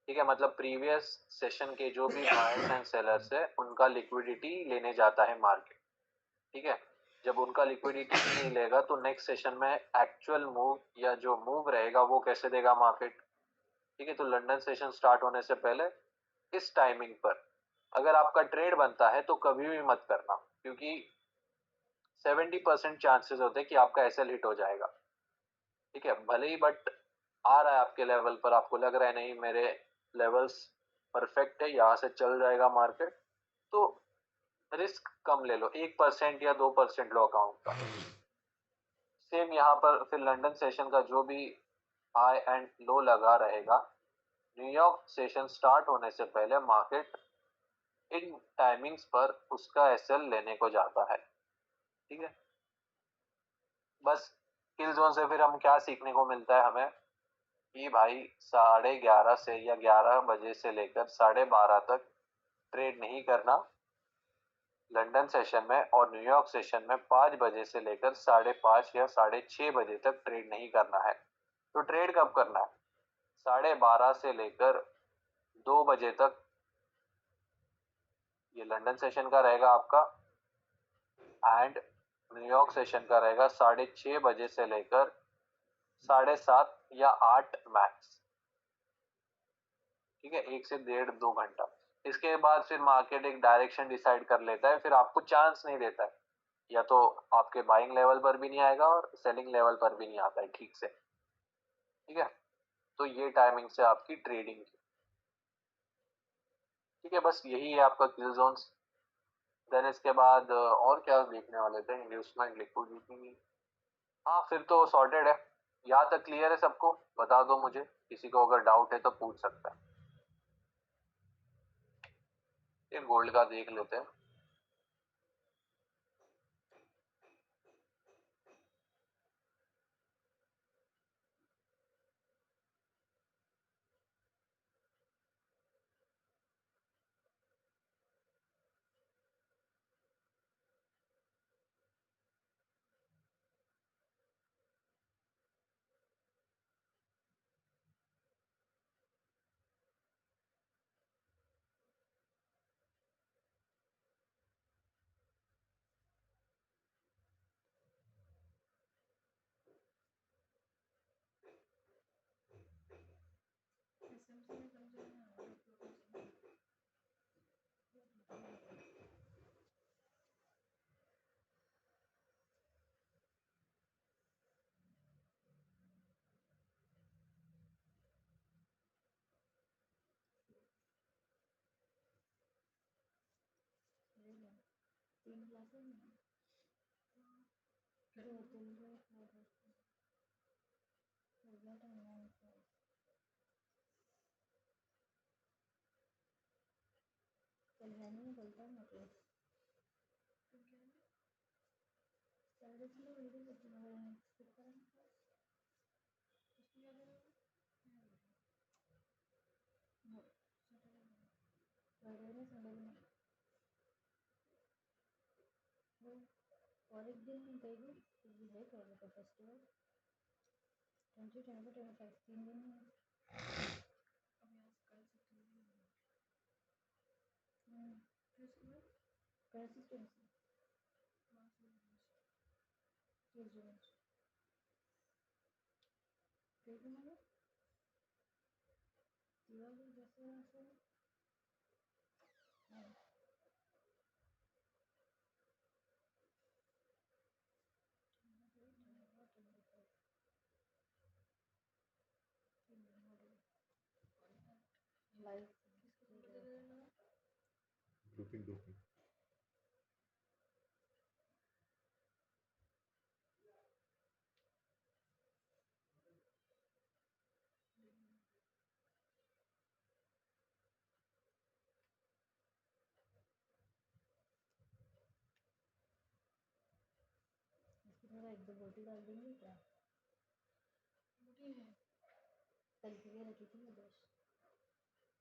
ठीक है, मतलब प्रीवियस सेशन के जो भी बायर्स एंड सेलर्स है उनका लिक्विडिटी लेने जाता है मार्केट। ठीक है, जब उनका लिक्विडिटी नहीं लेगा तो नेक्स्ट सेशन में एक्चुअल मूव या जो मूव रहेगा वो कैसे देगा मार्केट। ठीक है, तो लंदन सेशन स्टार्ट होने से पहले इस टाइमिंग पर अगर आपका ट्रेड बनता है तो कभी भी मत करना, क्योंकि 70% चांसेस होते हैं कि आपका एसएल हिट हो जाएगा। ठीक है, भले ही बट आ रहा है आपके लेवल पर, आपको लग रहा है नहीं मेरे लेवल्स परफेक्ट है, यहाँ से चल जाएगा मार्केट, तो रिस्क कम ले लो, 1% या 2% लो अकाउंट का। सेम यहाँ पर फिर लंदन सेशन का जो भी हाई एंड लो लगा रहेगा, न्यूयॉर्क सेशन स्टार्ट होने से पहले मार्केट इन टाइमिंग्स पर उसका एसएल लेने को जाता है। ठीक है, बस किल जोन से फिर हम क्या सीखने को मिलता है हमें कि भाई 11:30 से या 11 बजे से लेकर 12:30 तक ट्रेड नहीं करना लंदन सेशन में, और न्यूयॉर्क सेशन में 5 बजे से लेकर 5:30 या 6:30 बजे तक ट्रेड नहीं करना है। तो ट्रेड कब करना है, 12:30 से लेकर 2 बजे तक ये लंदन सेशन का रहेगा आपका, एंड न्यूयॉर्क सेशन का रहेगा 6:30 बजे से लेकर 7:30 या 8 मैक्स। ठीक है, 1 से 1.5-2 घंटा। इसके बाद फिर मार्केट एक डायरेक्शन डिसाइड कर लेता है, फिर आपको चांस नहीं देता है, या तो आपके बाइंग लेवल पर भी नहीं आएगा और सेलिंग लेवल पर भी नहीं आता है ठीक से। ठीक है, तो ये टाइमिंग से आपकी ट्रेडिंग की। ठीक है, बस यही है आपका किल जोन्स। देन इसके बाद और क्या देखने वाले थे, इन्वेस्टमेंट लिक्विडिटी। हाँ, फिर तो सॉर्टेड है। यहाँ तक क्लियर है सबको, बता दो मुझे, किसी को अगर डाउट है तो पूछ सकता है। ये गोल्ड का देख लेते हैं। एसएमसी में समझा ना ये लो 3 क्लासेस में 2 3 से 4 हो गया था 9 कल है नहीं बोलता ना तो साढ़े किलो वीडियो कितना है कितना उसमें अगर फ्राइडे में संडे में वो और एक दिन देगी ये है क्या का फेस्टिवल 20 25 3 दिन है अब यहाँ से कल से 3 दिन फिर उसके बाद कंसिस्टेंसी फिर भी मतलब दिवाली दसरा से 2 3 इसमें थोड़ा 1 2 बोटी डाल देंगे क्या? मोटी है। कल के लिए रखी थी मैं गोश्त।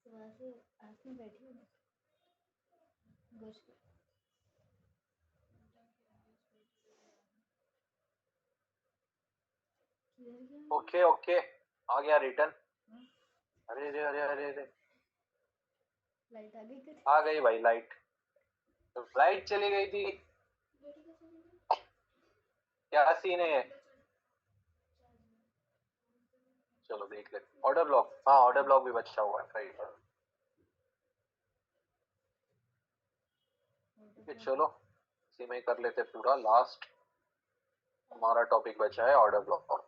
सुबह से आज मैं बैठी हूँ गोश्त के किधर गया? ओके ओके, आ गया रिटर्न। हाँ? अरे अरे अरे अरे अरे, लाइट आ गई कर आ गई भाई लाइट। लाइट चली गई थी, बेटी का चली गई। क्या सीन है ये? चलो देख लेते। ऑर्डर ब्लॉक, हाँ ऑर्डर ब्लॉक भी बचा हुआ है, राइट। चलो इसी में ही कर लेते पूरा। लास्ट हमारा टॉपिक बचा है ऑर्डर ब्लॉक।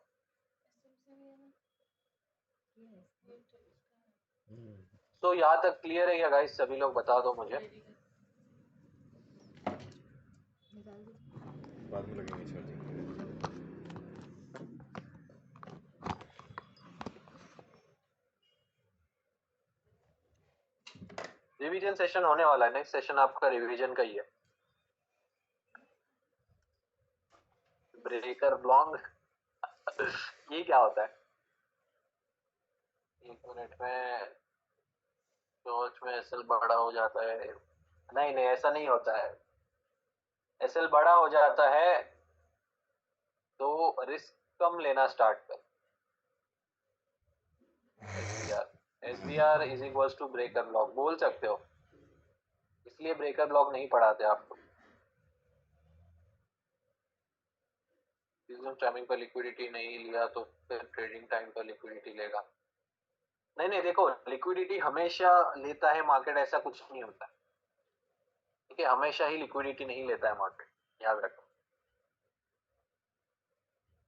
तो यहाँ तक क्लियर है क्या गाइस? सभी लोग बता दो मुझे। निकाल दो। बाद में लगेंगे चार्जिंग। रिवीजन सेशन होने वाला है, नेक्स्ट सेशन आपका रिवीजन का ही है। ब्रेकर ब्लॉन्ग ये क्या होता है? 1 मिनट में सोच में एसएल बड़ा हो जाता है। नहीं नहीं, ऐसा नहीं होता है। एसएल बड़ा हो जाता है तो रिस्क कम लेना स्टार्ट कर। SBR is equals to breaker block बोल सकते हो, इसलिए ब्रेकर ब्लॉक नहीं पढ़ाते आपको। टाइमिंग पर लिक्विडिटी नहीं लिया तो फिर ट्रेडिंग टाइम पर लिक्विडिटी लेगा। नहीं नहीं, देखो लिक्विडिटी हमेशा लेता है मार्केट, ऐसा कुछ नहीं होता। ठीक है, हमेशा ही लिक्विडिटी नहीं लेता है मार्केट, याद रखो।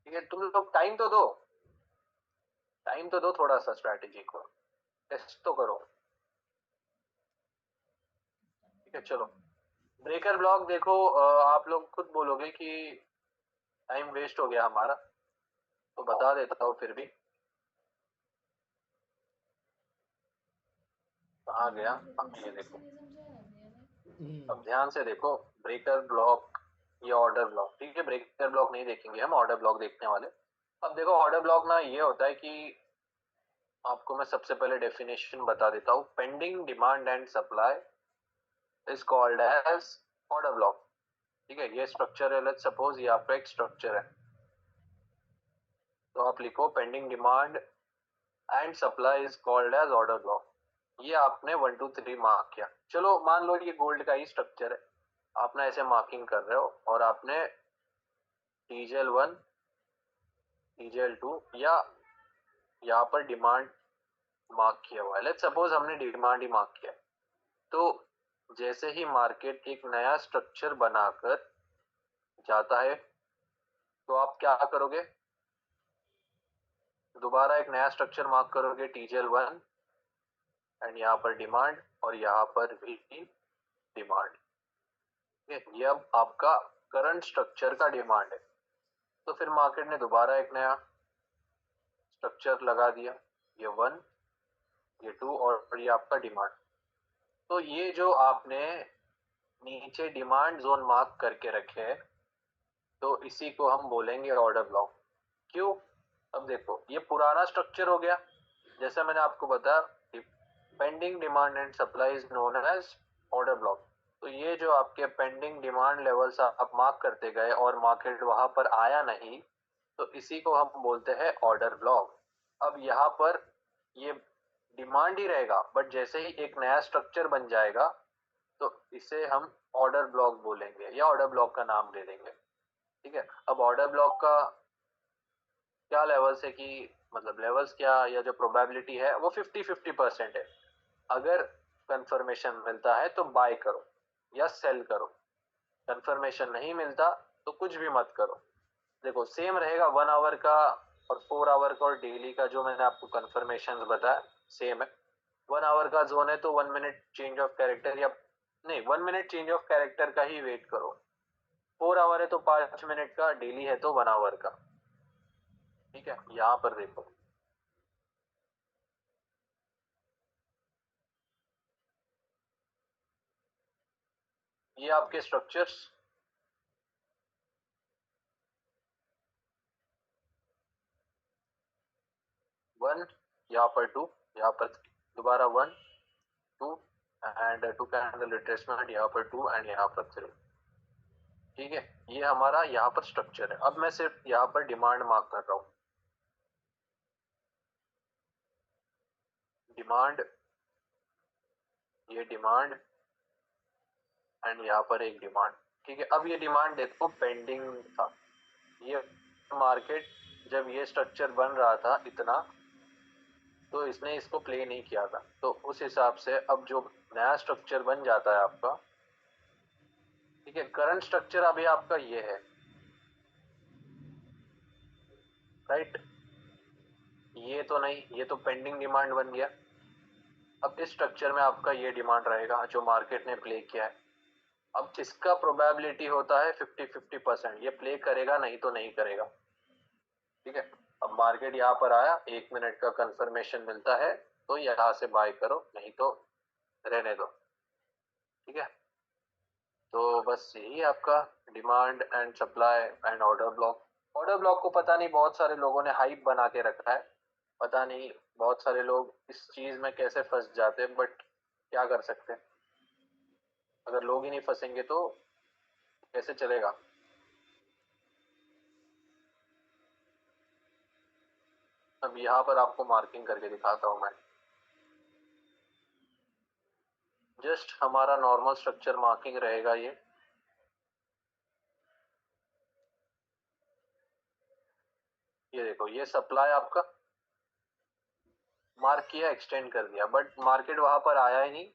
ठीक है, तुम लोग टाइम तो दो, टाइम तो दो थोड़ा सा, स्ट्रैटेजी को टेस्ट तो करो। ठीक है चलो, ब्रेकर ब्लॉक देखो। आप लोग खुद बोलोगे कि टाइम वेस्ट हो गया हमारा, तो बता देता हूँ फिर भी। कहाँ गया? ये देखो, अब ध्यान से देखो। ब्रेकर ब्लॉक, ये ऑर्डर ब्लॉक। ठीक है, ब्रेकर ब्लॉक नहीं देखेंगे हम, ऑर्डर ब्लॉक देखने वाले। अब देखो ऑर्डर ब्लॉक ना ये होता है कि आपको मैं सबसे पहले डेफिनेशन बता देता हूँ। Pending demand and supply is called as order block. ठीक है, ये स्ट्रक्चर है। लेट्स सपोज ये आपका एक स्ट्रक्चर है, तो आप लिखो pending demand and supply is called as order block. ये आपने 1 2 3 मार्क किया। चलो मान लो ये गोल्ड का ही स्ट्रक्चर है, आपने ऐसे मार्किंग कर रहे हो और आपने TGL1 TGL2 या यहाँ पर डिमांड मार्क किया हुआ है। लेट्स सपोज हमने डिमांड ही मार्क किया, तो जैसे ही मार्केट एक नया स्ट्रक्चर बनाकर जाता है तो आप क्या करोगे? दोबारा एक नया स्ट्रक्चर मार्क करोगे, TGL1 एंड यहाँ पर डिमांड और यहाँ पर भी डिमांड। ये अब आपका करंट स्ट्रक्चर का डिमांड है। तो फिर मार्केट ने दोबारा एक नया स्ट्रक्चर लगा दिया, ये 1 ये 2 और ये आपका डिमांड। तो ये जो आपने नीचे डिमांड जोन मार्क करके रखे हैं, तो इसी को हम बोलेंगे ऑर्डर ब्लॉक। क्यों? अब देखो ये पुराना स्ट्रक्चर हो गया, जैसा मैंने आपको बताया pending demand and supply is known as order block. तो ये जो आपके पेंडिंग डिमांड लेवल्स आप मार्क करते गए और मार्केट वहां पर आया नहीं, तो इसी को हम बोलते हैं ऑर्डर ब्लॉक। अब यहाँ पर ये डिमांड ही रहेगा, बट जैसे ही एक नया स्ट्रक्चर बन जाएगा तो इसे हम ऑर्डर ब्लॉक बोलेंगे या ऑर्डर ब्लॉक का नाम दे देंगे। ठीक है, अब ऑर्डर ब्लॉक का क्या लेवल्स है कि मतलब लेवल्स क्या, या जो प्रोबेबिलिटी है वो 50-50% है। अगर कंफर्मेशन मिलता है तो बाय करो या सेल करो, कंफर्मेशन नहीं मिलता तो कुछ भी मत करो। देखो सेम रहेगा 1 आवर का और 4 आवर का और डेली का, जो मैंने आपको कंफर्मेशन बताया सेम है। 1 आवर का जोन है तो 1 मिनट चेंज ऑफ कैरेक्टर या नहीं, 1 मिनट चेंज ऑफ कैरेक्टर का ही वेट करो। 4 आवर है तो 5 मिनट का, डेली है तो 1 आवर का। ठीक है, यहाँ पर देखो, ये आपके स्ट्रक्चर्स, 1, यहाँ पर 2, यहाँ पर दोबारा 1 2 एंड 2 कैंडल रिट्रेसमेंट, यहाँ पर 2 एंड यहाँ पर 3। ठीक है, ये हमारा यहाँ पर स्ट्रक्चर है। अब मैं सिर्फ यहाँ पर डिमांड मार्क कर रहा हूँ, डिमांड, ये डिमांड एंड यहाँ पर एक डिमांड। ठीक है, अब ये डिमांड देखो पेंडिंग था, ये मार्केट जब ये स्ट्रक्चर बन रहा था इतना, तो इसने इसको प्ले नहीं किया था, तो उस हिसाब से अब जो नया स्ट्रक्चर बन जाता है आपका, ठीक है, करंट स्ट्रक्चर अभी आपका ये है, राइट, ये तो नहीं, ये तो पेंडिंग डिमांड बन गया। अब इस स्ट्रक्चर में आपका ये डिमांड रहेगा जो मार्केट ने प्ले किया है। अब इसका प्रोबेबिलिटी होता है 50-50%, ये प्ले करेगा नहीं तो नहीं करेगा। ठीक है, अब मार्केट यहाँ पर आया, 1 मिनट का कंफर्मेशन मिलता है तो यहाँ से बाय करो, नहीं तो रहने दो। ठीक है, तो बस यही आपका demand and supply and order block. Order block को पता नहीं बहुत सारे लोगों ने हाइप बना के रखा है, पता नहीं बहुत सारे लोग इस चीज में कैसे फंस जाते हैं, बट क्या कर सकते हैं, अगर लोग ही नहीं फंसेंगे तो कैसे चलेगा। अब यहाँ पर आपको मार्किंग करके दिखाता हूँ मैं, जस्ट हमारा नॉर्मल स्ट्रक्चर मार्किंग रहेगा ये देखो, ये सप्लाई आपका मार्क किया, एक्सटेंड कर दिया, बट मार्केट वहां पर आया ही नहीं,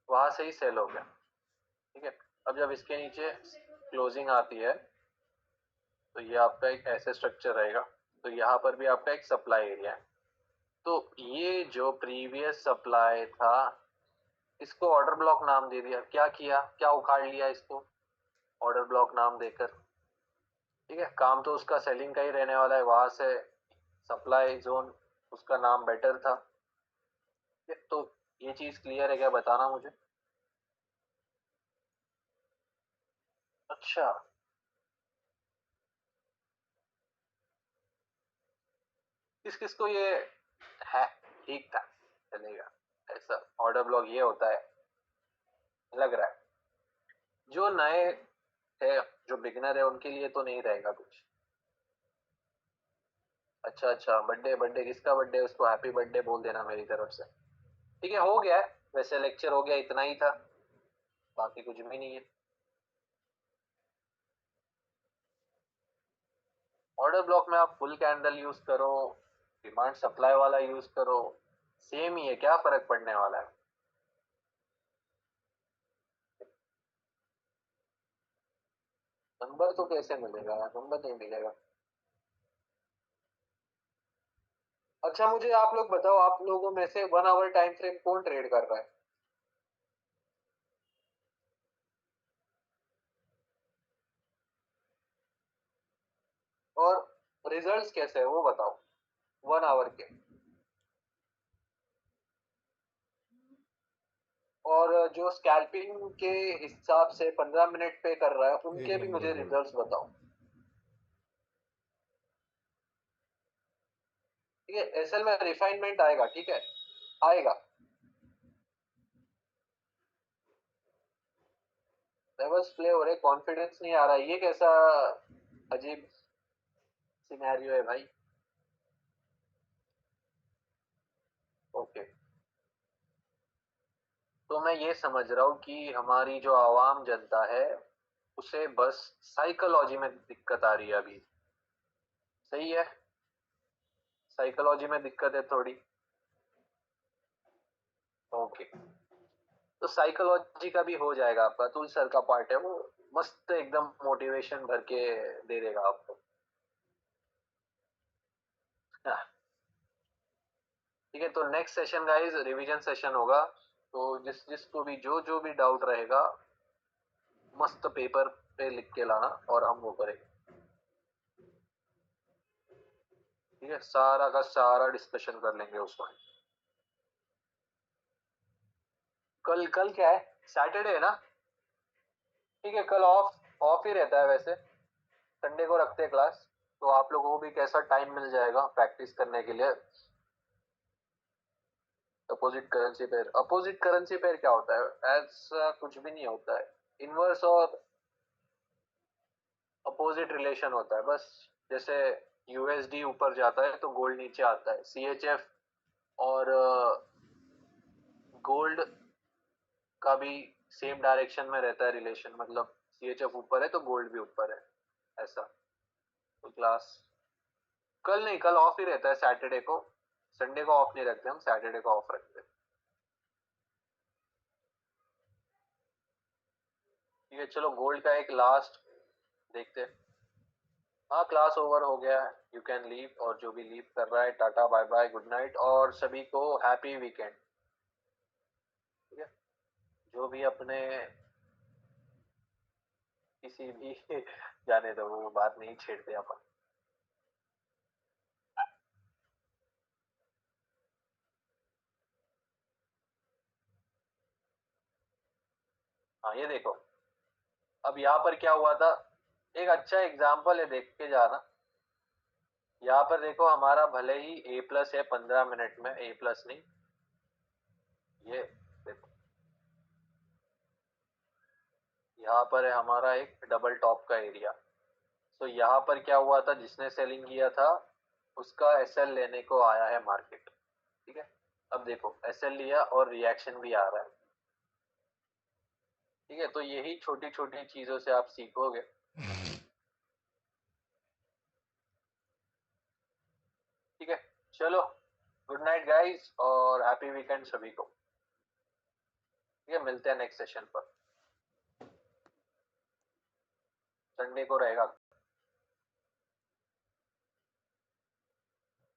वहां से ही सेल हो गया। ठीक है, अब जब इसके नीचे क्लोजिंग आती है तो ये आपका एक ऐसे स्ट्रक्चर रहेगा, तो यहाँ पर भी आपका एक सप्लाई एरिया है। तो ये जो प्रीवियस सप्लाई था, इसको ऑर्डर ब्लॉक नाम दे दिया, क्या किया, क्या उखाड़ लिया इसको ऑर्डर ब्लॉक नाम देकर। ठीक है, काम तो उसका सेलिंग का ही रहने वाला है, वहां से सप्लाई जोन उसका नाम बेटर था। तो ये चीज क्लियर है क्या, बताना मुझे। अच्छा, किस किस को ये है, ठीक था, चलेगा, ऐसा ऑर्डर ब्लॉक ये होता है, लग रहा है। जो नए है, जो बिगिनर है, उनके लिए तो नहीं रहेगा कुछ। अच्छा अच्छा, बर्थडे, बर्थडे किसका बर्थडे, उसको हैप्पी बर्थडे बोल देना मेरी तरफ से। ठीक है, हो गया है, वैसे लेक्चर हो गया, इतना ही था, बाकी कुछ भी नहीं है। ऑर्डर ब्लॉक में आप फुल कैंडल यूज करो, डिमांड सप्लाई वाला यूज करो, सेम ही है, क्या फर्क पड़ने वाला है। नंबर तो कैसे मिलेगा, नंबर नहीं मिलेगा। अच्छा, मुझे आप लोग बताओ, आप लोगों में से 1 आवर टाइम फ्रेम कौन ट्रेड कर रहा है? और रिजल्ट्स कैसे है वो बताओ, 1 आवर के। और जो स्कैल्पिंग के हिसाब से 15 मिनट पे कर रहा है, उनके भी मुझे रिजल्ट्स बताओ। ठीक है, एसएल में रिफाइनमेंट आएगा, ठीक है, आएगा, लेवल्स प्ले हो रहे, कॉन्फिडेंस नहीं आ रहा, ये कैसा अजीब सिनेरियो है भाई। ओके, तो मैं ये समझ रहा हूँ कि हमारी जो आवाम जनता है उसे बस साइकोलॉजी में दिक्कत आ रही है अभी, सही है, साइकोलॉजी में दिक्कत है थोड़ी। ओके, तो साइकोलॉजी का भी हो जाएगा आपका, अतुल सर का पार्ट है वो, मस्त एकदम मोटिवेशन भर के दे देगा आपको। हाँ, ठीक है, तो next session guys revision session होगा, तो जिसको भी जो भी डाउट रहेगा मस्त पेपर पे लिख के लाना और हम वो करेंगे। ठीक है, सारा का सारा डिस्कशन कर लेंगे उसमें। कल कल क्या है, सैटरडे है ना? ठीक है, कल ऑफ ही रहता है वैसे, संडे को रखते हैं क्लास, तो आप लोगों को भी कैसा टाइम मिल जाएगा प्रैक्टिस करने के लिए। अपोजिट करेंसी पेयर क्या होता है? ऐसा कुछ भी नहीं होता है, इनवर्स और अपोजिट रिलेशन होता है बस। जैसे यूएसडी ऊपर जाता है तो गोल्ड नीचे आता है, सीएचएफ और गोल्ड का भी सेम डायरेक्शन में रहता है रिलेशन, मतलब सीएचएफ ऊपर है तो गोल्ड भी ऊपर है, ऐसा। तो क्लास कल नहीं, कल ऑफ ही रहता है सैटरडे को, संडे को ऑफ नहीं रखते हम, सैटरडे को ऑफ रखते हैं। ठीक है, चलो गोल्ड का एक लास्ट देखते हैं। हाँ, क्लास ओवर हो गया है, यू कैन लीव, और जो भी लीव कर रहा है tata bye bye good night, और सभी को हैप्पी वीकेंड। ठीक है, जो भी अपने किसी भी जाने दो, वो बात नहीं छेड़ते अपन। हाँ ये देखो, अब यहाँ पर क्या हुआ था, एक अच्छा एग्जाम्पल है, देख के जाना। यहाँ पर देखो, हमारा भले ही ए प्लस है 15 मिनट में, ए प्लस नहीं, ये देखो यहाँ पर है हमारा एक डबल टॉप का एरिया। तो यहाँ पर क्या हुआ था, जिसने सेलिंग किया था उसका एसएल लेने को आया है मार्केट। ठीक है, अब देखो एसएल लिया और रिएक्शन भी आ रहा है। ठीक है, तो यही छोटी छोटी चीजों से आप सीखोगे। ठीक है, चलो गुड नाइट गाइस और हैप्पी वीकेंड सभी को। ठीक है, मिलते हैं नेक्स्ट सेशन पर, संडे को रहेगा।